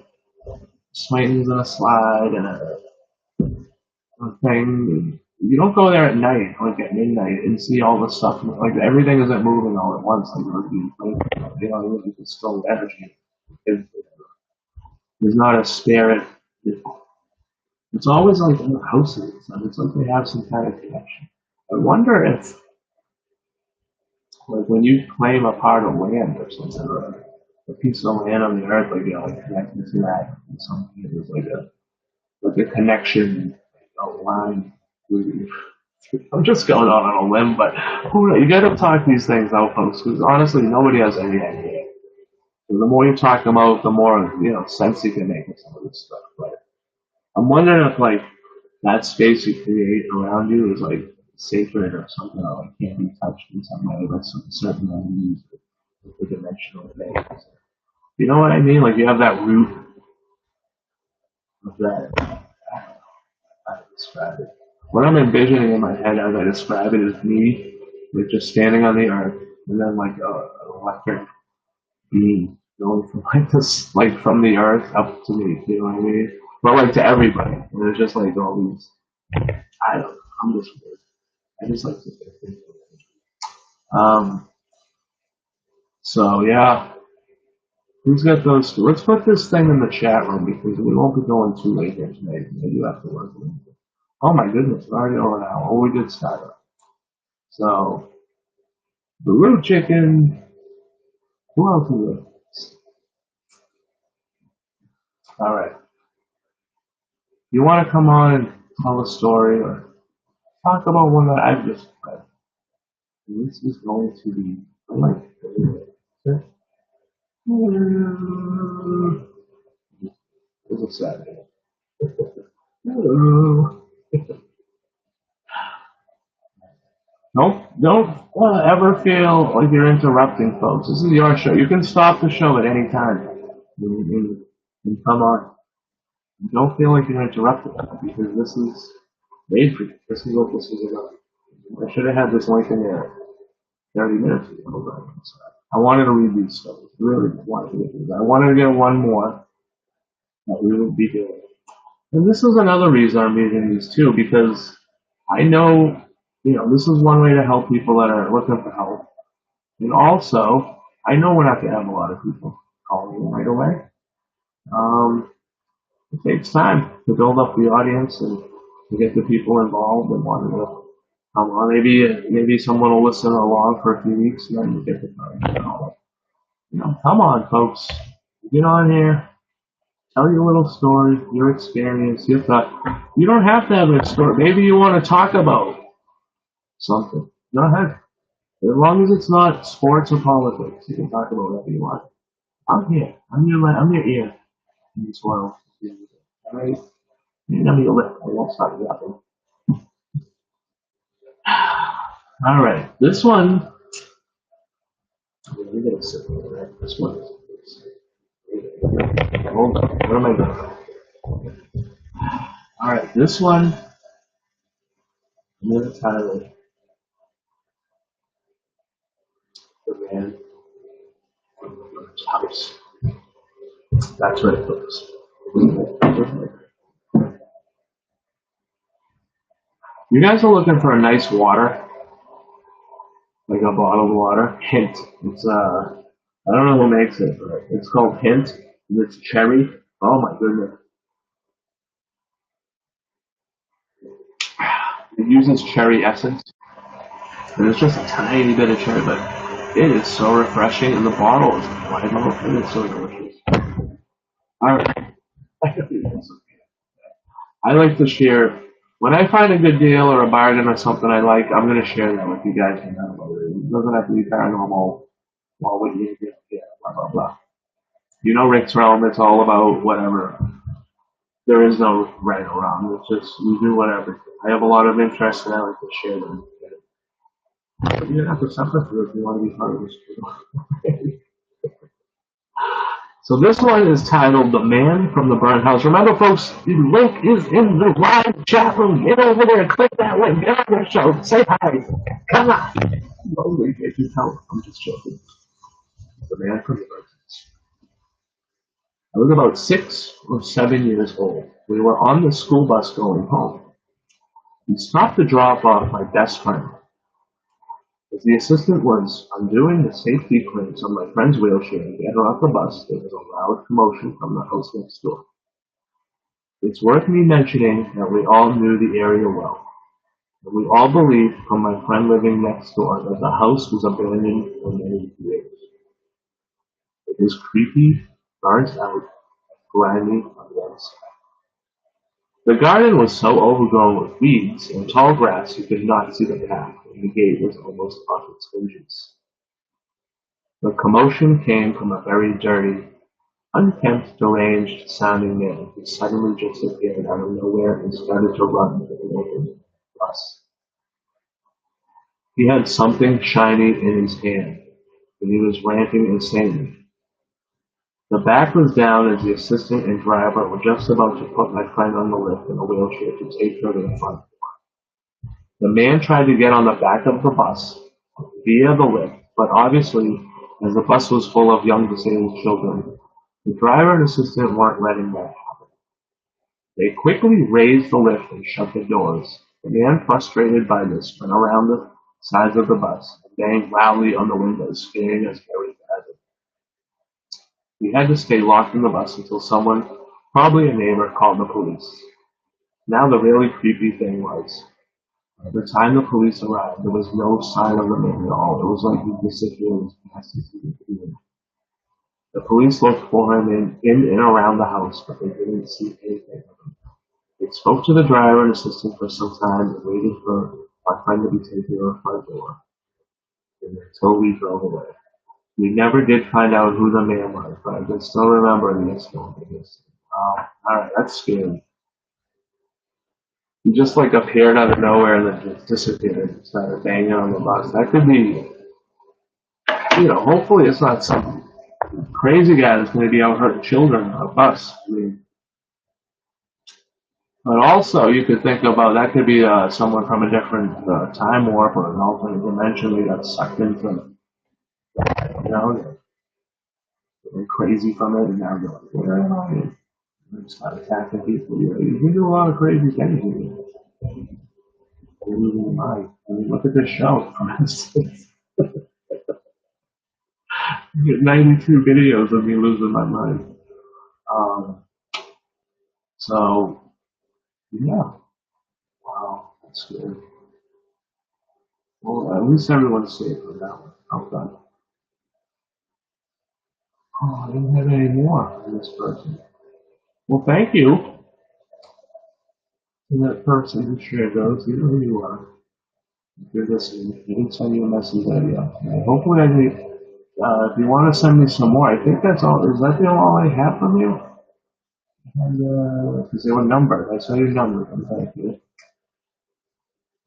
swings and a slide and a thing. You don't go there at night, like at midnight, and see all the stuff. Like everything isn't moving all at once. Like it's still energy. There's not a spirit. It's always like in the houses. And it's like they have some kind of connection. I wonder if, like, when you claim a part of land or something, or a piece of land on the earth, like like connected to that, and something there's like a connection, a line. I'm just going on a limb, but you got to talk these things out, folks, because honestly, nobody has any idea. So the more you talk about, the more sense you can make of some of this stuff. But I'm wondering if like that space you create around you is like sacred or something, or like can't be touched in some way by some certain entities with the dimensional things. You know what I mean? Like you have that root of that. I don't know how to describe it. What I'm envisioning in my head as I describe it is me, like just standing on the earth, and then like an electric beam going from like this, like from the earth up to me. You know what I mean? But like to everybody, and there's just like all these. I don't know. I'm just weird. I just like to think. Um. So yeah, who's got those? Let's put this thing in the chat room because we won't be going too late here tonight. Maybe you have to work. Oh my goodness, we're already over an hour. Oh, we did start up. So the root chicken. Who else is it? All right. You want to come on and tell a story or talk about one that I've just read? This is going to be like it's a Saturday. Hello. Don't ever feel like you're interrupting, folks. This is your show. You can stop the show at any time. You come on. Don't feel like you're interrupting because this is made for you. This is what this is about. I should have had this link in there 30 minutes ago. I wanted to read these stories. Really wanted to read these. I wanted to get one more that we would be doing. And this is another reason I'm reading these too, because I know, this is one way to help people that are looking for help. And also, I know we're not going to have a lot of people calling in right away. it takes time to build up the audience and to get the people involved and wanting to come on. Maybe someone will listen along for a few weeks and then you get the time. Come on, folks. Get on here. Tell your little story, your experience, your thought. You don't have to have a story. Maybe you want to talk about something. Go ahead. As long as it's not sports or politics, you can talk about whatever you want. I'm here. I'm your ear in this world. All right? You know your lip. I won't stop yapping. All right. This one. We're gonna sit there, right? This one. Hold on. Where am I going? All right. This one. I'm gonna title it "The Man from the Burnt House." That's right, folks. You guys are looking for a nice water, like a bottled water. Hint. It's I don't know who makes it, but it's called Hint. And it's cherry. Oh my goodness. It uses cherry essence. And it's just a tiny bit of cherry, but it is so refreshing. And the bottle is wide open. It is so delicious. Alright. I like to share. When I find a good deal or a bargain or something I like, I'm going to share that with you guys. It doesn't have to be paranormal. Well, what you do, yeah, blah, blah, blah. You know Rick's Realm, it's all about whatever. There is no right or wrong. It's just, we do whatever. I have a lot of interest and I like to share them. But you don't have to suffer through if you want to be part of this too. So this one is titled "The Man from the Burnt House." Remember, folks, the link is in the live chat room. Get over there, click that link, get on the show, say hi. Come on. No, if you tell, I'm just joking. The Man from the Burnt House. I was about 6 or 7 years old. We were on the school bus going home. We stopped to drop off my best friend. As the assistant was undoing the safety clamps on my friend's wheelchair to get her off the bus, there was a loud commotion from the house next door. It's worth me mentioning that we all knew the area well, and we all believed from my friend living next door that the house was abandoned for many years. It is creepy, burnt out, grimy on the inside. The garden was so overgrown with weeds and tall grass you could not see the path, and the gate was almost off its hinges. The commotion came from a very dirty, unkempt, deranged-sounding man who suddenly just appeared out of nowhere and started to run with an open bus. He had something shiny in his hand, and he was ranting insanely. The back was down as the assistant and driver were just about to put my friend on the lift in a wheelchair to take her to the front. The man tried to get on the back of the bus via the lift, but obviously, as the bus was full of young disabled children, the driver and assistant weren't letting that happen. They quickly raised the lift and shut the doors. The man, frustrated by this, went around the sides of the bus and banged loudly on the windows, scaring us very badly. We had to stay locked in the bus until someone, probably a neighbor, called the police. Now the really creepy thing was, by the time the police arrived, there was no sign of the man at all. It was like he disappeared past his feet. The police looked for him in and around the house, but they didn't see anything of him. They spoke to the driver and assistant for some time and waited for our friend to be taken to the front door until we drove away. We never did find out who the man was, but I can still remember the incident. Alright, that's scary. He just like appeared out of nowhere and then just disappeared and started banging on the bus. That could be, hopefully it's not some crazy guy that's going to be out hurting children on a bus. But also, you could think about that could be someone from a different time warp or an alternate dimension. They got sucked into, they're crazy from it, and now they're like, where am I? And start attacking people. You can do a lot of crazy things. You're losing your mind. I mean, look at this show, for instance. You get 92 videos of me losing my mind. So, yeah. Wow, that's good. Well, at least everyone's safe from that one. Okay. Oh, I didn't have any more on this person. Well, thank you to that person who shared those. You know who you are. If you're listening, I didn't send you a message yet. Hopefully, I did. If you want to send me some more, I think that's all. Is that the all I have from you? And because they were numbered, I saw your number. Thank you.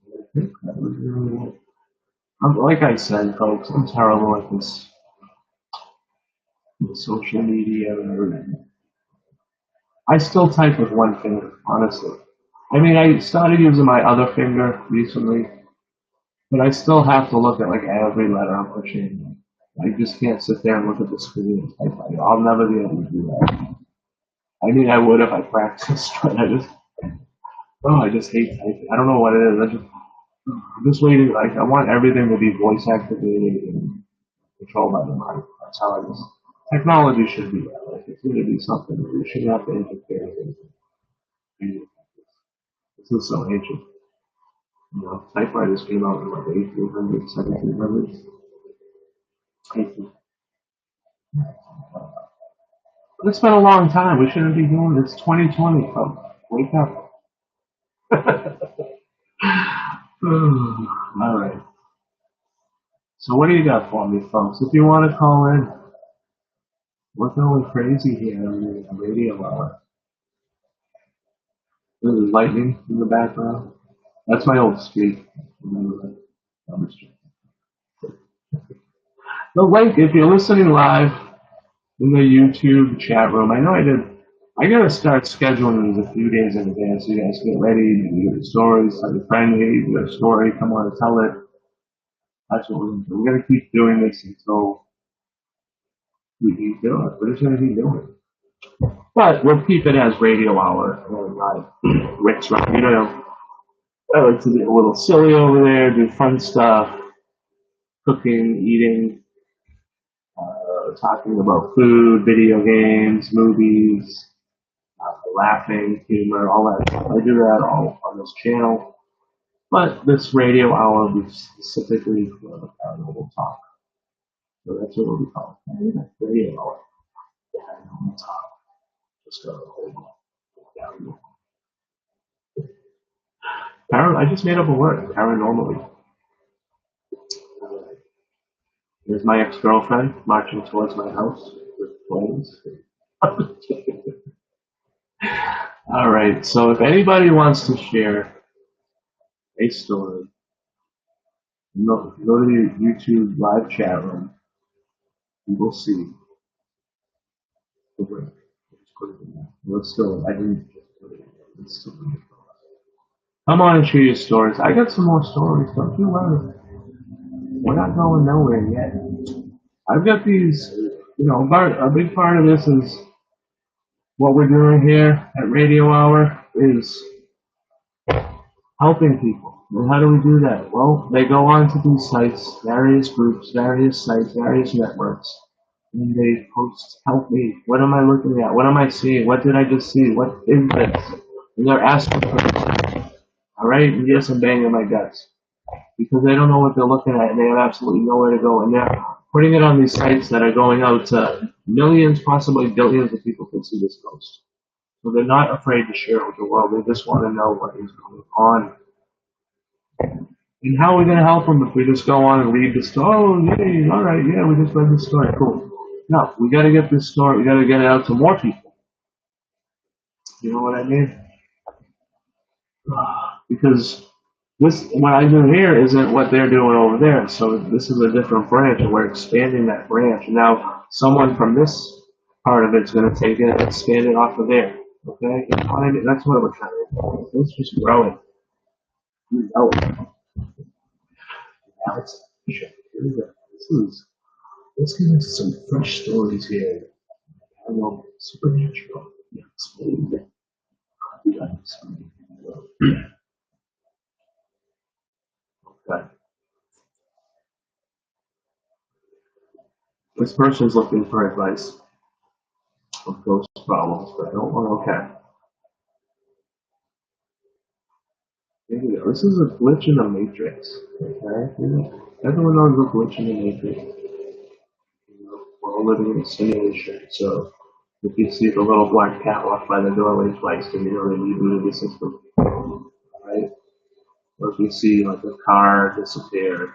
I think that was really it. Like I said, folks, I'm terrible at this with social media and everything. I still type with one finger, honestly. I mean, I started using my other finger recently, but I still have to look at like every letter I'm pushing. I just can't sit there and look at the screen and type. I'll never be able to do that. I mean, I would if I practiced, but I just hate typing. I don't know what it is. I'm just waiting. Like, I want everything to be voice activated and controlled by the mind. That's how I just. Technology should be that. Like, it's going to be something that we shouldn't have to interfere with. This is so ancient. You know, typewriters came out in like 1800s, 1700s. But it's been a long time. We shouldn't be doing this. 2020, folks. Wake up. All right. So what do you got for me, folks? If you want to call in, we're going crazy here on the radio hour. There's lightning in the background. That's my old street. Remember that? The link, if you're listening live in the YouTube chat room, I know I did. I gotta start scheduling these a few days in advance. So you guys get ready. You get stories. Tell your friend, hey, you got a story. Come on and tell it. That's what we're gonna do. We're gonna keep doing this until we keep doing it. We're just gonna keep doing it. But we'll keep it as radio hour and not Rick's right. You know, I like to be a little silly over there, do fun stuff, cooking, eating, talking about food, video games, movies, laughing, humor, all that stuff. I do that all on this channel. But this radio hour will be specifically for the paranormal talk. So that's what we call it. Radio hour. Paranormal talk. Just gotta hold on. I just made up a word, paranormally. There's my ex-girlfriend marching towards my house with flames. All right, so if anybody wants to share a story, go to the YouTube live chat room. You will see the link. Let's go. I didn't just put it in. Let's still bring it. Come on and share your stories. I got some more stories. Don't you worry. We're not going nowhere yet. I've got these, a big part of this is what we're doing here at Radio Hour is helping people. And how do we do that? Well, they go on to these sites, various groups, various sites, various networks, and they post, help me. What am I looking at? What am I seeing? What did I just see? What is this? And they're asking for this. All right? And yes, I'm banging my guts. Because they don't know what they're looking at, and they have absolutely nowhere to go. And they're putting it on these sites that are going out to millions, possibly billions of people can see this post. So they're not afraid to share it with the world. They just want to know what is going on. And how are we going to help them if we just go on and read the story? Oh, yay, all right, yeah, we just read the story. Cool. No, we got to get this story. We got to get it out to more people. You know what I mean? Because what I do here isn't what they're doing over there. So this is a different branch, and we're expanding that branch. And now someone from this part of it's going to take it and expand it off of there. Okay? You know what I mean? That's what we're trying to do. Let's just grow it. Alex, here we go. Let's get into some fresh stories here. I know, supernatural. Yeah, explain. Okay. This person's looking for advice of ghost problems, but I don't want. Okay. This is a glitch in the matrix. Okay? Everyone knows a glitch in the matrix. We're all living in a simulation. So if you see the little black cat walk by the doorway twice, then you know they rebooted the system. Right? Or if you see like a car disappear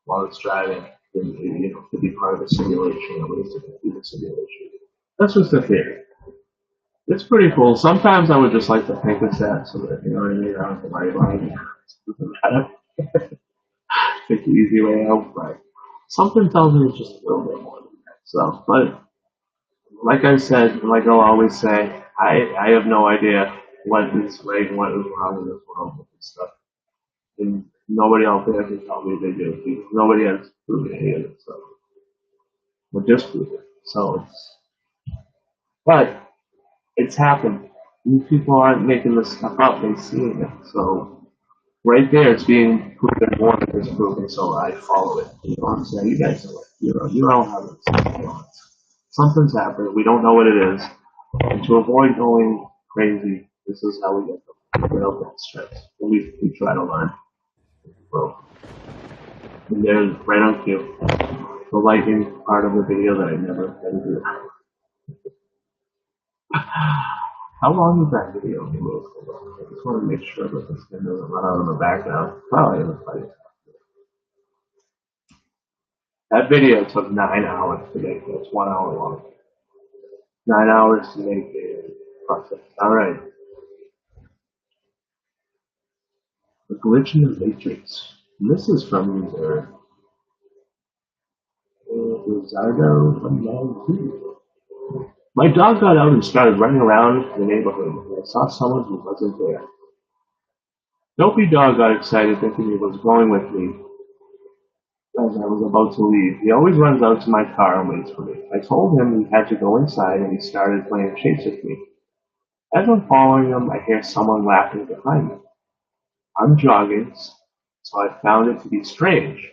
while it's driving, then it could be part of the simulation, at least it could be the simulation. That's just a theory. It's pretty cool. Sometimes I would just like to think it's that, so that, you know what I mean? I don't have to worry about it. It doesn't matter. Take the easy way out, but something tells me it's just a little bit more than that. So, but like I said, like I'll always say, I have no idea what is right and what is wrong in this world with this stuff. And nobody out there can tell me they do. Because nobody has proven any of this stuff. Or disproven it. So but it's happened. These people aren't making this stuff up, they're seeing it. So right there it's being proven more than it's proven, so I follow it. You know what I'm saying? You guys know it. You know how this is. Something's happened, we don't know what it is. And to avoid going crazy, this is how we get the stress. We try to learn. So, and there's right on cue. The lightning part of the video that I never had to do. How long is that video? I just want to make sure that this thing doesn't run out in the background. Probably in the fight. That video took 9 hours to make. It's 1 hour long. 9 hours to make the process. Alright. The glitch in the matrix. And this is from user Zardo from Yahoo. My dog got out and started running around the neighborhood, and I saw someone who wasn't there. Dopey dog got excited thinking he was going with me as I was about to leave. He always runs out to my car and waits for me. I told him he had to go inside, and he started playing chase with me. As I'm following him, I hear someone laughing behind me. I'm jogging, so I found it to be strange.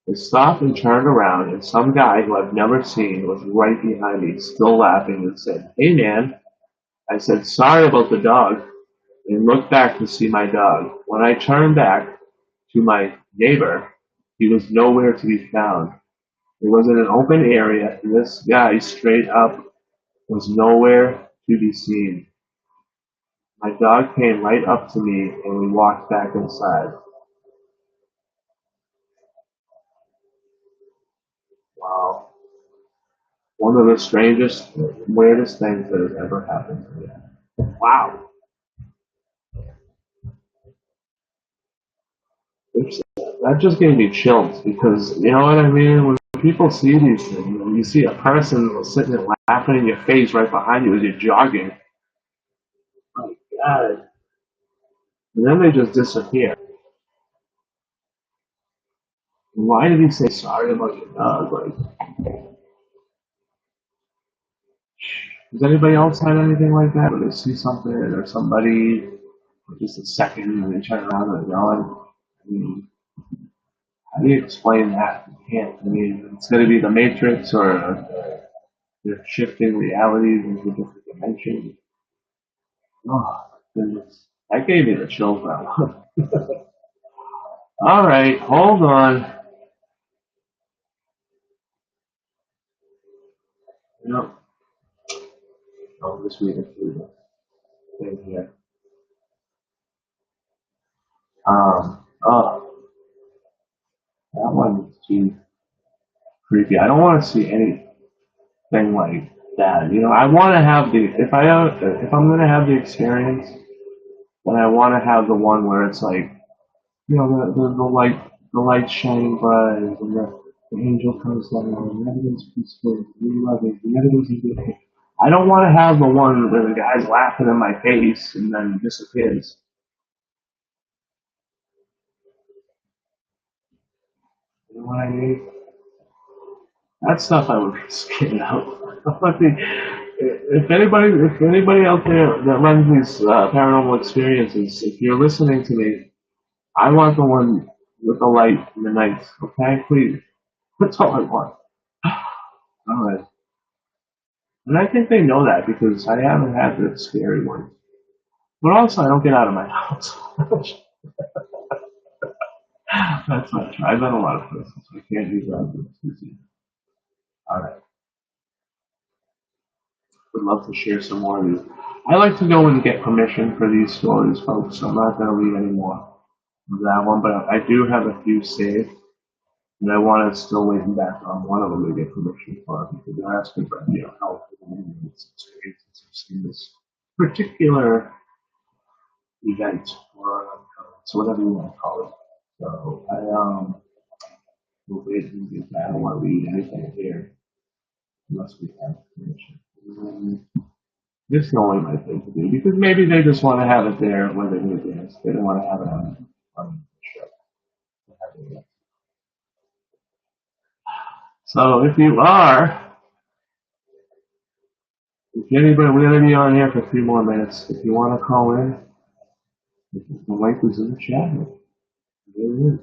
I stopped and turned around, and some guy who I've never seen was right behind me, still laughing, and said, "Hey man." I said, "Sorry about the dog," and looked back to see my dog. When I turned back to my neighbor, he was nowhere to be found. It was in an open area, and this guy straight up was nowhere to be seen. My dog came right up to me, and we walked back inside. Wow. One of the strangest, weirdest things that has ever happened to me. Wow. That just gave me chills because, you know what I mean? When people see these things, when you see a person sitting there laughing in your face right behind you as you're jogging, oh my God. And then they just disappear. Why did he say sorry about your dog? Like, does anybody else have anything like that? When they see something or somebody for just a second and they turn around and they're gone? I mean, how do you explain that? You can't. I mean, it's going to be the Matrix or they're shifting realities into different dimensions. Oh, goodness. That gave me the chills now. All right, hold on. Yep. I'll just read it through the thing here. Oh, that one's too creepy. I don't want to see anything like that. You know, I want to have the if I'm gonna have the experience, then I want to have the one where it's like, you know, the light shining bright, and the angel comes down, and everything's peaceful, we love it, and everything's in good. I don't want to have the one where the guy's laughing in my face and then disappears. You know what I mean? That stuff I would scared out. If anybody out there that runs these paranormal experiences, if you're listening to me, I want the one with the light in the night. Okay, please. That's all I want. All right. And I think they know that because I haven't had the scary ones. But also, I don't get out of my house. That's not true. I've been a lot of places. I can't use that as an excuse. All right. Would love to share some more of these. I like to go and get permission for these stories, folks. So I'm not going to read any more of that one, but I do have a few saved, and I want to still waiting back on one of them to get permission for because they're asking for help and experiences of seeing this particular event or so whatever you want to call it. So I will wait and get that. I don't want to read anything here unless we have permission. This is only my thing to do because maybe they just want to have it there when they do dance. They don't want to have it on the show. So if you are, if anybody, we're going to be on here for a few more minutes. If you want to call in, the link is in the chat. There it is.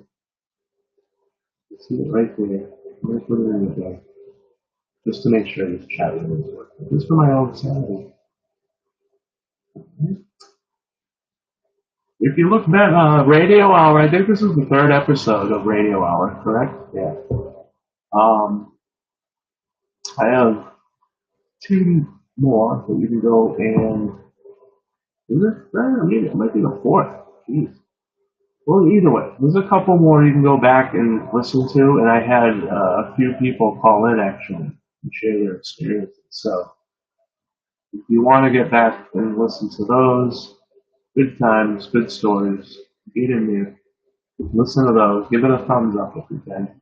You see it right there. I'm going to put it in the chat just to make sure this chat room is working. Just for my own sanity. If you look back, Radio Hour, I think this is the third episode of Radio Hour, correct? Yeah. I have two more that you can go and it might be the fourth. Jeez. Well, either way, there's a couple more you can go back and listen to, and I had a few people call in actually and share their experiences. So if you want to get back and listen to those, good times, good stories, get in there, listen to those, give it a thumbs up if you can.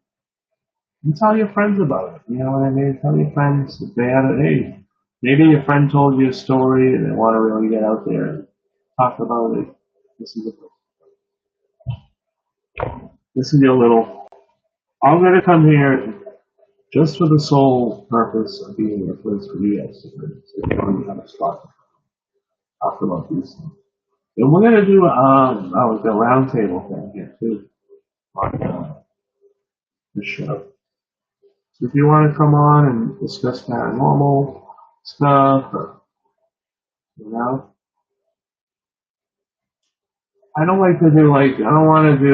And tell your friends about it. You know what I mean? Tell your friends if they had it. Hey, maybe your friend told you a story and they want to really get out there and talk about it. This is your little. I'm going to come here just for the sole purpose of being a place for you guys to learn how to talk about these things. And we're going to do the roundtable thing here too on the show. So if you want to come on and discuss paranormal stuff, or, I don't like to do I don't want to do,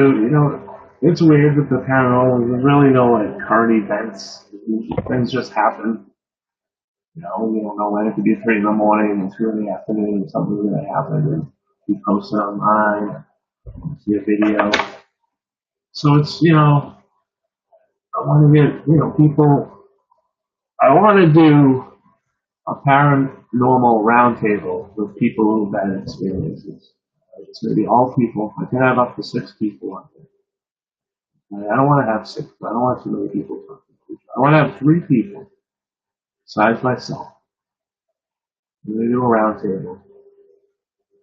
it's weird with the paranormal. There's really no current events. Things just happen. We don't know when. It could be 3 in the morning and 2 in the afternoon, and something's going to happen, and we post it online, see a video. So it's, I want to get, people, I want to do a paranormal roundtable with people who've had experiences. It's going to be all people. I can have up to 6 people on there. I don't want to have 6. I don't want too many people talking. I want to have 3 people, besides myself. We're going to do a roundtable.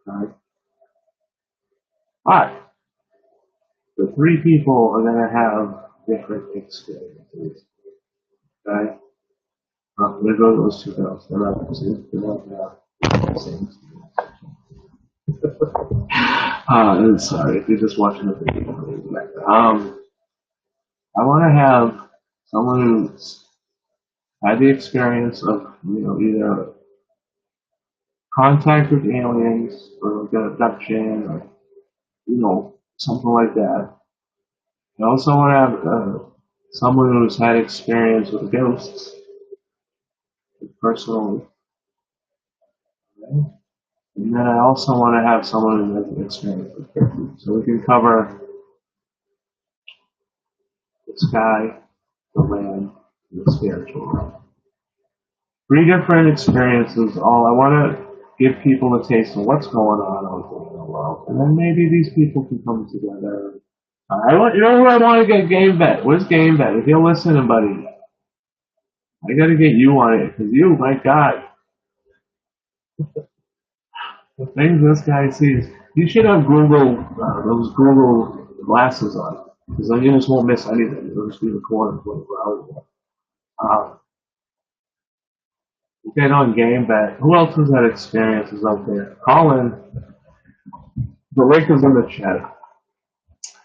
Okay? Alright. The 3 people are going to have different experiences. Okay? There go those 2 girls. They're not the same. They're not the same experience. Sorry, if you're just watching the video. I want to have someone who's had the experience of, either contact with aliens or like an abduction or, something like that. I also want to have someone who's had experience with ghosts personally. Okay? And then I also want to have someone who has an experience with ghosts. So we can cover the sky, the land, and the spiritual realm. 3 different experiences. All I want to give people a taste of what's going on out there in the world, and then maybe these people can come together. Who I want to get Game Bet? Where's Game Bet? If you're listening, buddy, I got to get you on it because my God, the things this guy sees. You should have those Google glasses on because then you just won't miss anything. You'll just be recording 24 hours. Get on Game Bet. Who else has had experiences out there? Call in. The link is in the chat.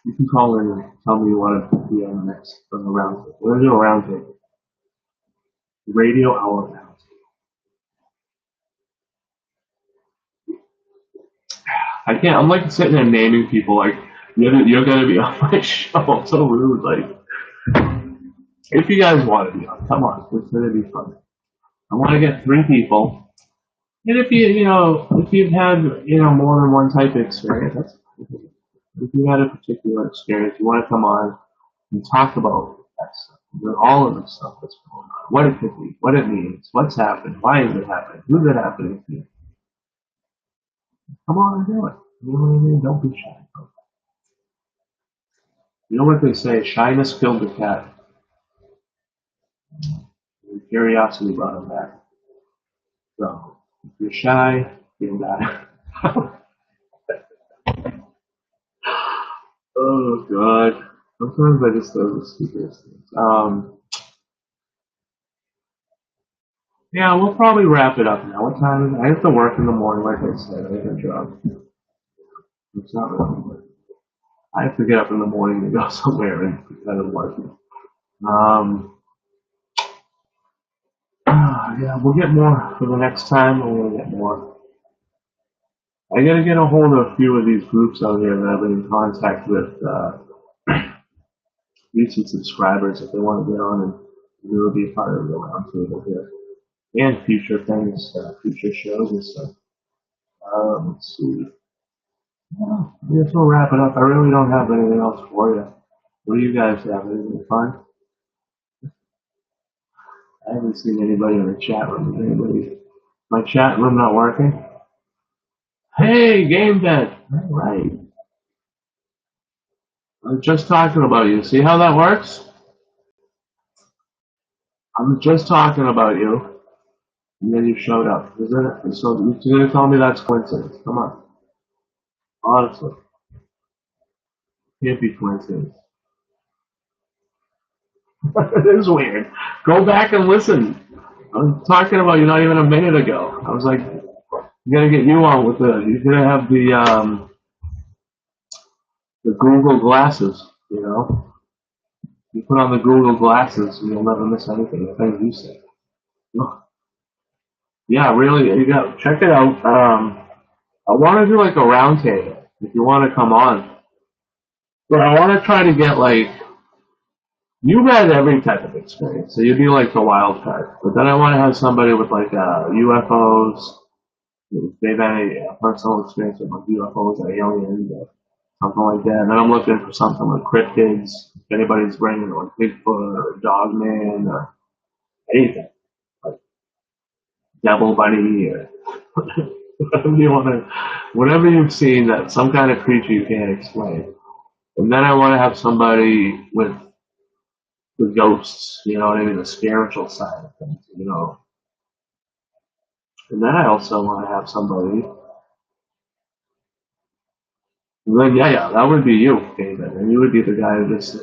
You can call in and tell me you want to be on the next roundtable. We're going to do a roundtable. Radio Hour roundtable. I can't. I'm like sitting there naming people like you're gonna be on my show. It's so rude. Like if you guys want to be on, come on. It's gonna be fun. I want to get 3 people. And if if you've had, more than one type of experience, if you had a particular experience, you want to come on and talk about that stuff, all of the stuff that's going on, what it could be, what it means, what's happened, why is it happening, who's it happening to? Come on and do it. You know what I mean? Don't be shy. You know what they say? Shyness killed the cat. And curiosity brought him back. So if you're shy, you're not. Oh God. Sometimes I just do the stupidest things. Yeah, we'll probably wrap it up now. What time is it? I have to work in the morning, like I said. I have a job. It's not really. I have to get up in the morning to go somewhere and instead of working. Yeah, we'll get more for the next time. We're gonna get more. I gotta get a hold of a few of these groups out here that I've been in contact with. Recent subscribers, if they want to get on and really be a part of the roundtable here, and future things, future shows and stuff. Let's see. Yeah, I guess we'll wrap it up. I really don't have anything else for you. What do you guys have? Anything fun? I haven't seen anybody in the chat room. Is anybody? My chat room not working? Hey, game bed. All right. I was just talking about you. See how that works? I'm just talking about you, and then you showed up. Isn't it? So you're gonna tell me that's coincidence? Come on, honestly, can't be coincidence. It is weird. Go back and listen. I was talking about you not even a minute ago. I was like, you gotta get you on with the. You're gonna have the Google glasses. You know, you put on the Google glasses, and you'll never miss anything. The things you say. Yeah, really. You go. Check it out. I want to do like a round table if you want to come on. But I want to try to get like you've had every type of experience, so you'd be like the wild card. But then I want to have somebody with like UFOs, if they've had a personal experience with like UFOs or aliens or something like that. And then I'm looking for something like cryptids. If anybody's bringing like Bigfoot or Dogman or anything, like Devil Bunny or whatever you want to, whatever you've seen that some kind of creature you can't explain. And then I want to have somebody with the ghosts, you know what I mean, the spiritual side of things, you know. And then I also want to have somebody. And then yeah, that would be you, David, and you would be the guy who just.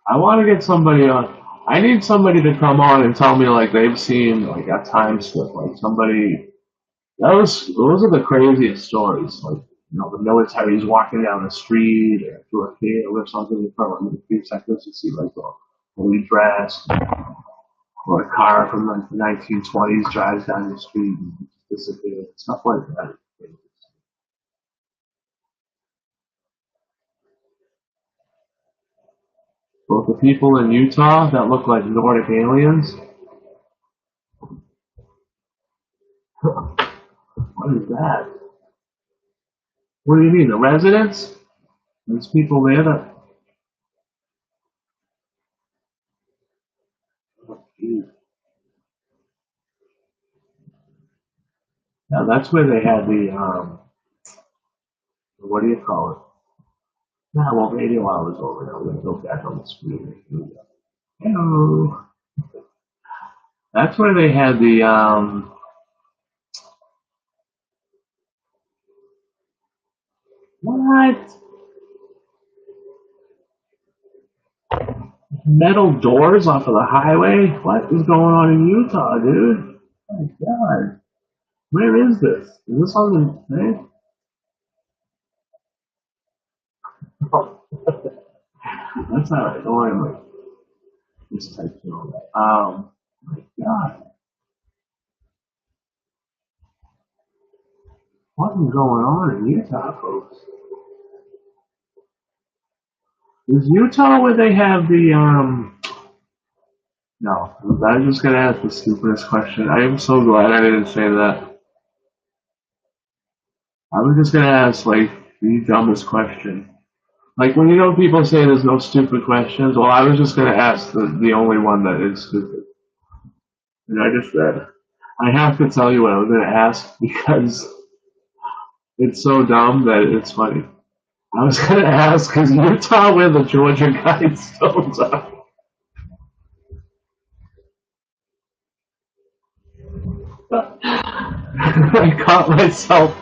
I want to get somebody on. I need somebody to come on and tell me like they've seen like a time slip, like somebody. Those are the craziest stories. Like, the military's walking down the street or through a field or something. You probably in a few seconds you see like a fully dressed or a car from like the 1920s drives down the street and disappears. Stuff like that. Both the people in Utah that look like Nordic aliens. What is that? What do you mean, the residents? There's people there that. Oh, now that's where they had what do you call it? Nah, well, radio hours over now. We're gonna go back on the screen. Hello. That's where they had the what? Metal doors off of the highway? What is going on in Utah, dude? Oh my God. Where is this? Is this on the thing? Oh, that's alright. Don't worry about this type of all that. My God. What is going on in Utah, folks? Is Utah where they have the, no, I was just gonna ask the stupidest question. I am so glad I didn't say that. I was just gonna ask, like, the dumbest question. Like, when people say there's no stupid questions, well, I was just gonna ask the only one that is stupid. And I just said, I have to tell you what I was gonna ask because it's so dumb that it's funny. I was gonna ask, is Utah where the Georgia Guidestones are? I caught myself.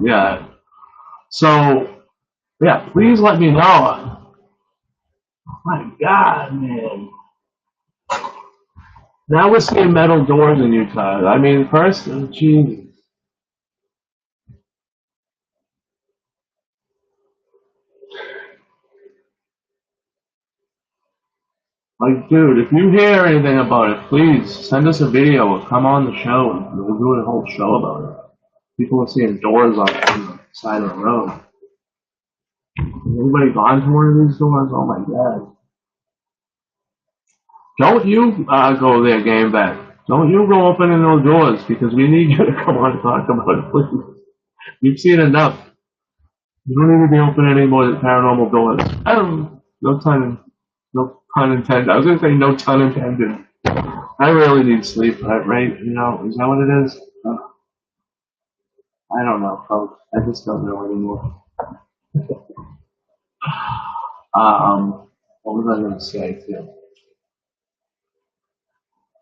Yeah. So, yeah, please let me know. Oh my God, man. Now we're seeing metal doors in Utah. I mean, first, geez. Like, dude, if you hear anything about it, please send us a video or come on the show and we'll do a whole show about it. People are seeing doors on the side of the road. Has anybody gone to one of these doors? Oh my God. Don't you go there, game back. Don't you go opening those doors because we need you to come on and talk about it, please. You've seen enough. You don't need to be opening any more paranormal doors. No pun intended. I was gonna say no pun intended. I really need sleep, right? Is that what it is? I don't know, folks. I just don't know anymore. What was I gonna say too?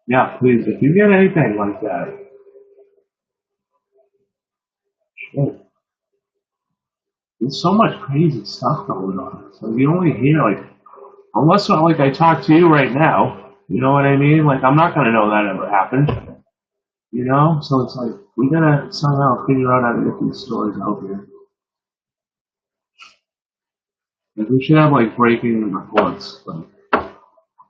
Yeah, please, if you get anything like that, shit. There's so much crazy stuff going on. So you only hear unless like I talk to you right now, you know what I mean? Like I'm not gonna know that ever happened, So it's like we gotta somehow figure out how to get these stories out here. Like we should have like breaking reports, like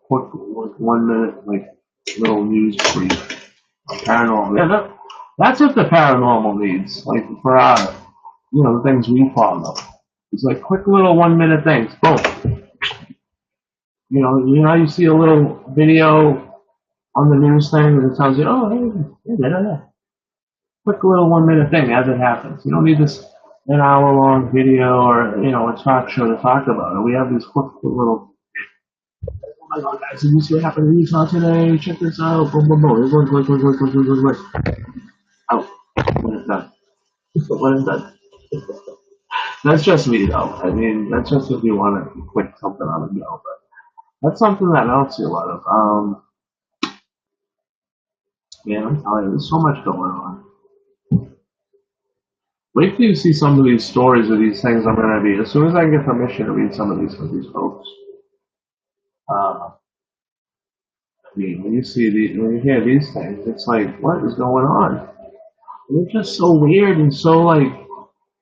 quick, like 1 minute, like little news brief, paranormal. Yeah, that's what the paranormal needs. Like for the things we follow. It's like quick little 1 minute things. Boom. You see a little video on the news thing that tells you, oh, hey, yeah. Quick little 1 minute thing as it happens. You don't need this an hour long video or a talk show to talk about it. We have these quick little. Oh my God, guys! Did you see what happened in Utah today? Check this out! Boom, boom, boom! Click. Oh, when it's done. When it's done. That's just me, though. I mean, that's just if you want to click something on the go, but that's something that I don't see a lot of. Yeah, I'm telling you, there's so much going on. Wait till you see some of these stories of these things I'm going to read. As soon as I get permission to read some of these for these folks. I mean, when you hear these things, it's like, what is going on? They're just so weird and so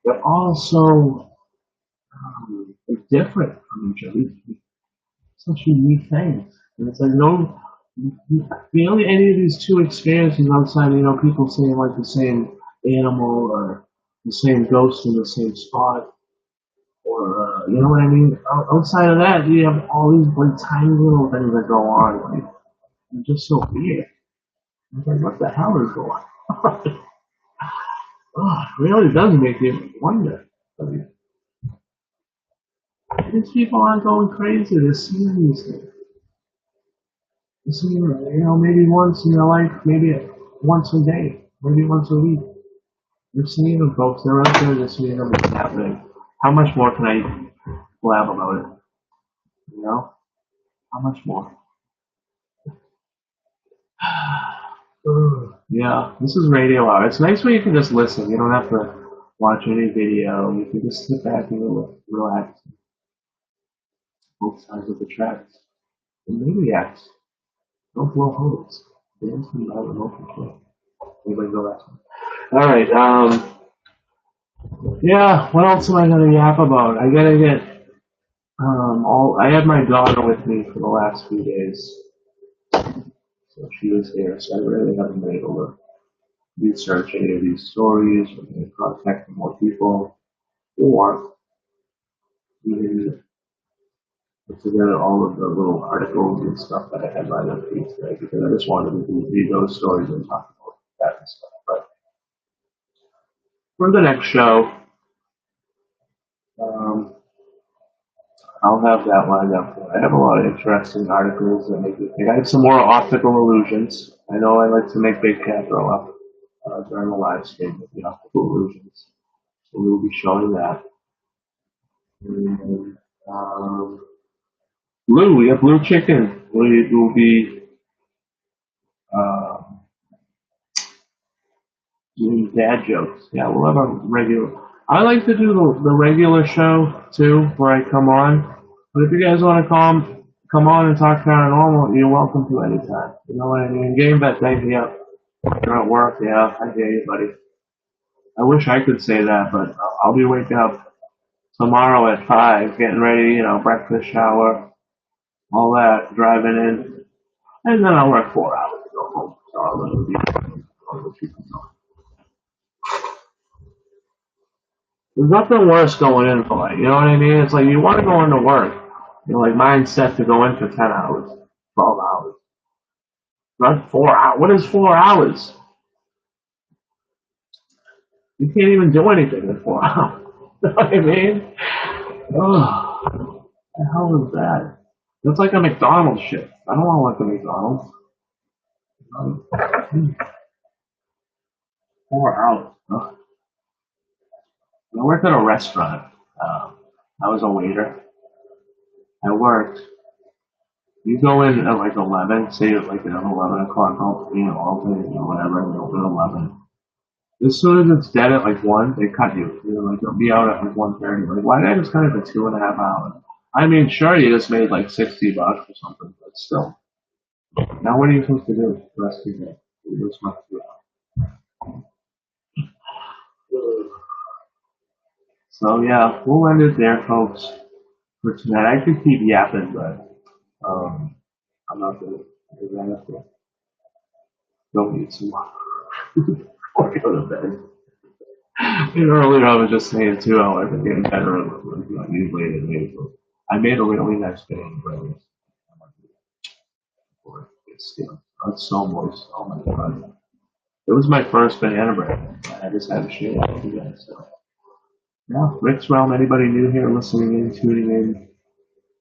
they're all so different from each other. Such unique things. And it's like, no, only any of these two experiences outside, people seeing like the same animal or the same ghost in the same spot. Or, you know what I mean? Outside of that, you have all these tiny little things that go on. Like, they're just so weird. I'm like, what the hell is going on? Oh, it really does make you wonder. I mean, these people aren't going crazy. They're seeing these things. They're seeing, maybe once in your life, maybe once a day, maybe once a week. You're seeing them, folks. They're out there. They're seeing them. It's happening. How much more can I blab about it? How much more? Yeah, this is radio hour. It's nice when you can just listen. You don't have to watch any video. You can just sit back and relax. Both sides of the tracks. And maniacs. Don't blow holes. Dance me out of open control. Anybody go last one? Alright, yeah, what else am I gonna yap about? I gotta get, I had my daughter with me for the last few days. So she was here, so I really haven't been able to research any of these stories or contact more people or even put together all of the little articles and stuff that I had lined up for you today because I just wanted to read those stories and talk about that and stuff. But for the next show, um, I'll have that lined up. I have a lot of interesting articles that make me think. I have some more optical illusions. I know I like to make Big Cat throw up during the live stream with the optical illusions. So we'll be showing that. And, Blue, we have Blue Chicken. We will be uh, doing dad jokes. Yeah, we'll have a regular. I like to do the regular show too, where I come on. But if you guys want to come on and talk paranormal, you're welcome to anytime. You know what I mean? Game bet, thank you. You're at work, yeah. I hear you, buddy. I wish I could say that, but I'll be waking up tomorrow at 5, getting ready, breakfast, shower, all that, driving in, and then I'll work 4 hours to go home. So I'll really be. There's nothing worse going in for you know what I mean? It's like you want to go into work. Like mine's set to go in for 10 hours, 12 hours. Not 4 hours. What is 4 hours? You can't even do anything in 4 hours. You know what I mean? Oh, what the hell is that? It's like a McDonald's shift. I don't want to work at McDonald's. 4 hours. Ugh. I worked at a restaurant. I was a waiter. I worked. You go in at like 11, say at like 11 o'clock, whatever, and you open at 11. As soon as it's dead at like 1, they cut you. You'll be out at like 1:30. Like, why did I just cut it for 2.5 hours? I mean, sure, you just made like $60 or something, but still. Now what are you supposed to do the rest of your day? You just must do it. So yeah, we'll end it there, folks, for tonight. I could keep yapping, but I'm not gonna. Because I have to go eat some or go to bed. And earlier I was just saying too, how I've been getting better usually than usual. I made a really nice band breakfast. It's so moist. Oh my god. It was my first banana bread. I just had to share it with you guys. So. Yeah, Rick's Realm, anybody new here listening in, tuning in,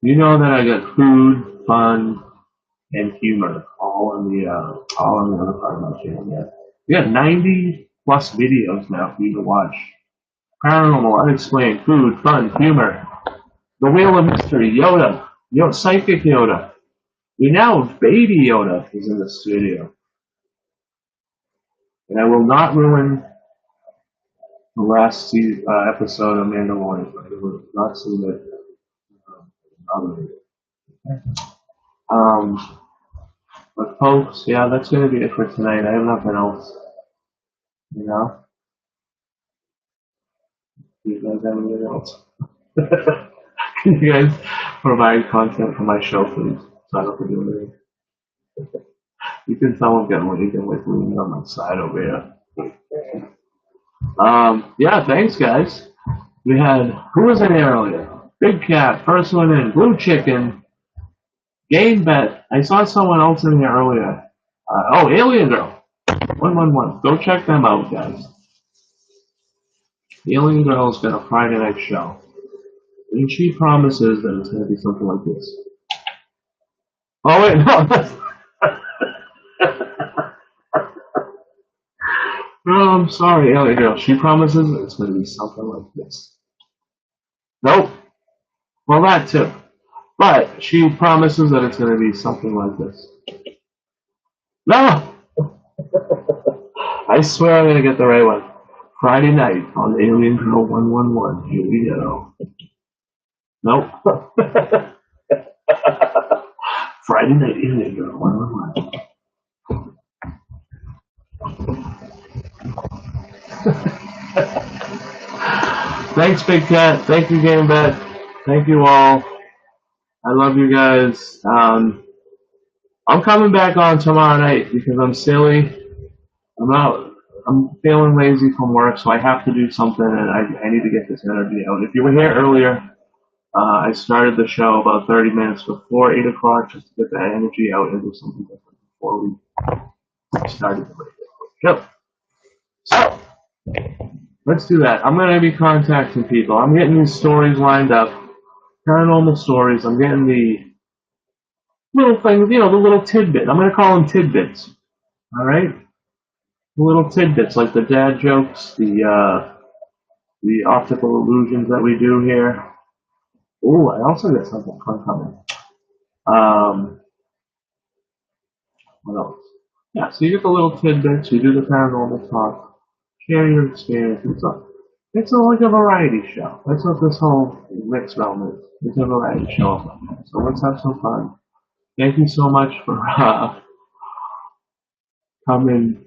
you know that I got food, fun, and humor all on the other part of my channel. Yeah. We got 90 plus videos now for you to watch. Paranormal, unexplained, food, fun, humor, the Wheel of Mystery, Yoda, Psychic Yoda. We now have Baby Yoda is in the studio. And I will not ruin the last episode of Mandalorian. I will not see it. But folks, yeah, that's going to be it for tonight. I have nothing else. You know? You guys have anything else? Can you guys provide content for my show, please? So I don't have to do anything. You can tell I'm getting ready to get like leaning on my side over here. Yeah, thanks guys. We had, who was in there earlier? Big Cat, first one in, Blue Chicken, Game Bet. I saw someone else in here earlier. Alien Girl, 111. Go check them out, guys. The Alien Girl's got a Friday night show. And she promises that it's going to be something like this. Oh, wait, no. No, I'm sorry, Alien Girl. She promises that it's going to be something like this. Nope. Well, that too. But she promises that it's going to be something like this. No! I swear I'm going to get the right one. Friday night on Alien Girl 111. Here we go. Nope. Friday night Alien Girl 111. Thanks, Big Cat. Thank you, Game Bet. Thank you all. I love you guys. I'm coming back on tomorrow night because I'm silly. I'm feeling lazy from work, so I have to do something, and I need to get this energy out. If you were here earlier, I started the show about 30 minutes before 8 o'clock just to get that energy out and do something different before we started the show. So, let's do that. I'm going to be contacting people. I'm getting these stories lined up, paranormal stories. I'm getting the little things, the little tidbit. I'm going to call them tidbits. All right? The little tidbits, like the dad jokes, the optical illusions that we do here. Ooh, I also got something fun coming. What else? Yeah, so you get the little tidbits, you do the paranormal talk, share your experience. It's like a variety show. That's what this whole Rick's realm is. It's a variety show. So let's have some fun. Thank you so much for coming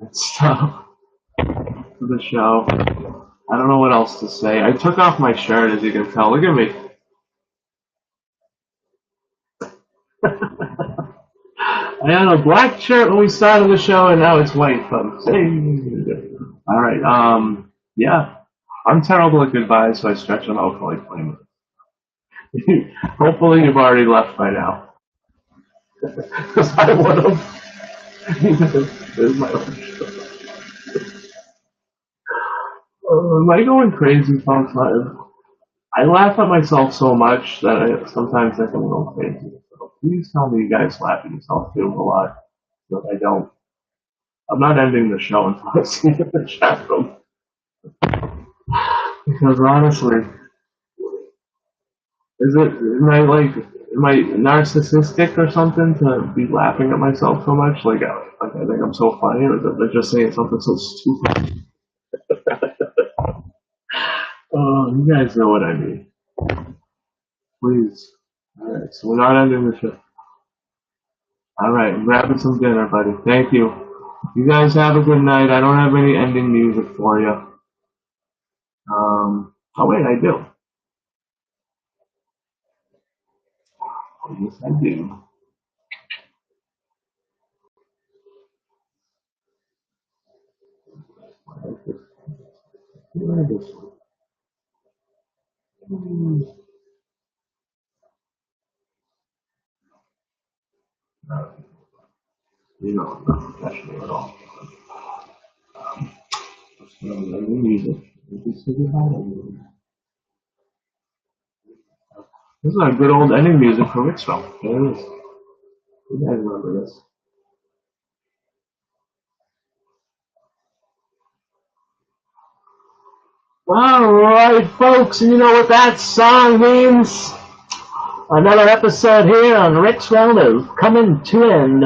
and stuff to the show. I don't know what else to say. I took off my shirt, as you can tell. Look at me. I had a black shirt when we started the show, and now it's white, folks. All right. Yeah. I'm terrible at goodbyes, so I stretch them out for like 20 minutes. Hopefully, you've already left by now. Because I would have. There's my own show. Am I going crazy, folks? I laugh at myself so much that I sometimes think I'm going crazy. So please tell me you guys laugh at yourself too a lot, but I don't. I'm not ending the show until I see you in the chat room. Because honestly, am I narcissistic or something to be laughing at myself so much? Like I think I'm so funny, or that they're just saying something so stupid. Oh, you guys know what I mean. Please. Alright, so we're not ending the show. Alright, I'm grabbing some dinner, buddy. Thank you. You guys have a good night. I don't have any ending music for you. Oh wait, I do. Oh, yes, I do. Where is this one? You know, I'm not professional at all. Ending music. This is a good old ending music for Ricksville. There it is. You guys remember this. Alright, folks, and you know what that song means? Another episode here on Ricksville is coming to end.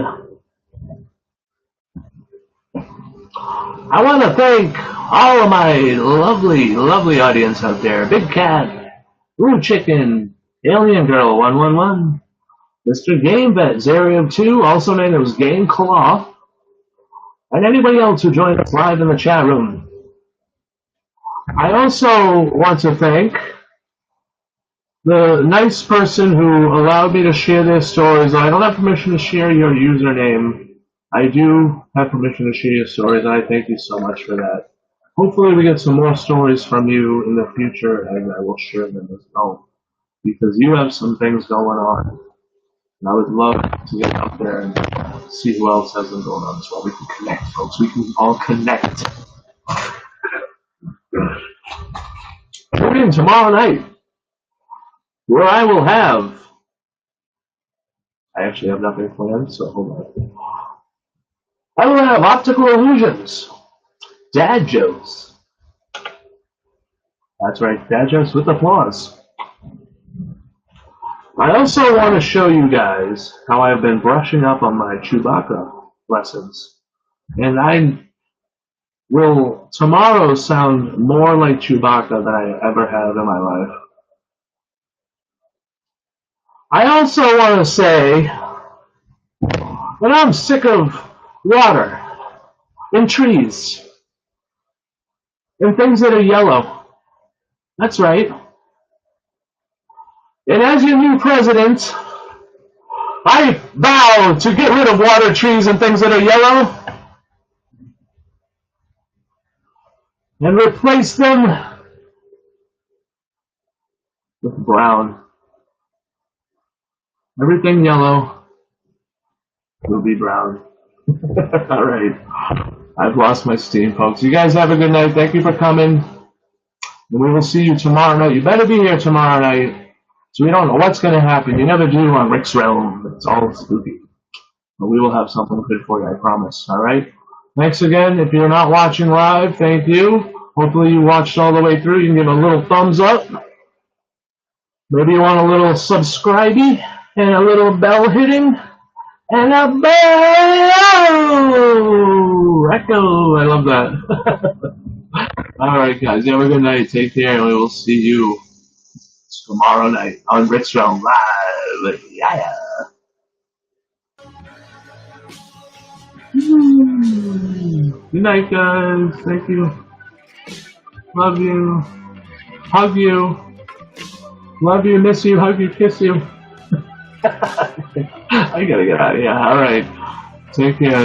I want to thank all of my lovely, lovely audience out there. Big Cat, Blue Chicken, Alien Girl 111, Mr. Game Vet 002, also known as Game Claw, and anybody else who joined us live in the chat room. I also want to thank the nice person who allowed me to share their stories. I don't have permission to share your username. I do have permission to share your stories, and I thank you so much for that. Hopefully we get some more stories from you in the future, and I will share them as well, because you have some things going on, and I would love to get out there and see who else has them going on as well. We can connect, folks. We can all connect. Tune in tomorrow night, where I will have... I actually have nothing planned, so hold on. I will have optical illusions, dad jokes. That's right, dad jokes with applause. I also want to show you guys how I've been brushing up on my Chewbacca lessons. And I will tomorrow sound more like Chewbacca than I ever have in my life. I also want to say that I'm sick of water and trees and things that are yellow. That's right. And as your new president, I vow to get rid of water, trees, and things that are yellow and replace them with brown. Everything yellow will be brown. All right. I've lost my steam, folks. You guys have a good night. Thank you for coming. And we will see you tomorrow night. You better be here tomorrow night. So we don't know what's going to happen. You never do on Rick's Realm. It's all spooky. But we will have something good for you, I promise. All right? Thanks again. If you're not watching live, thank you. Hopefully you watched all the way through. You can give a little thumbs up. Maybe you want a little subscribey and a little bell hitting. And a bell! Echo! I love that. All right, guys. You have a good night. Take care, and we will see you tomorrow night on Rick's Realm Live. Yeah. Good night, guys. Thank you. Love you. Hug you. Love you, miss you, hug you, kiss you. I gotta get out of here. All right. Take care.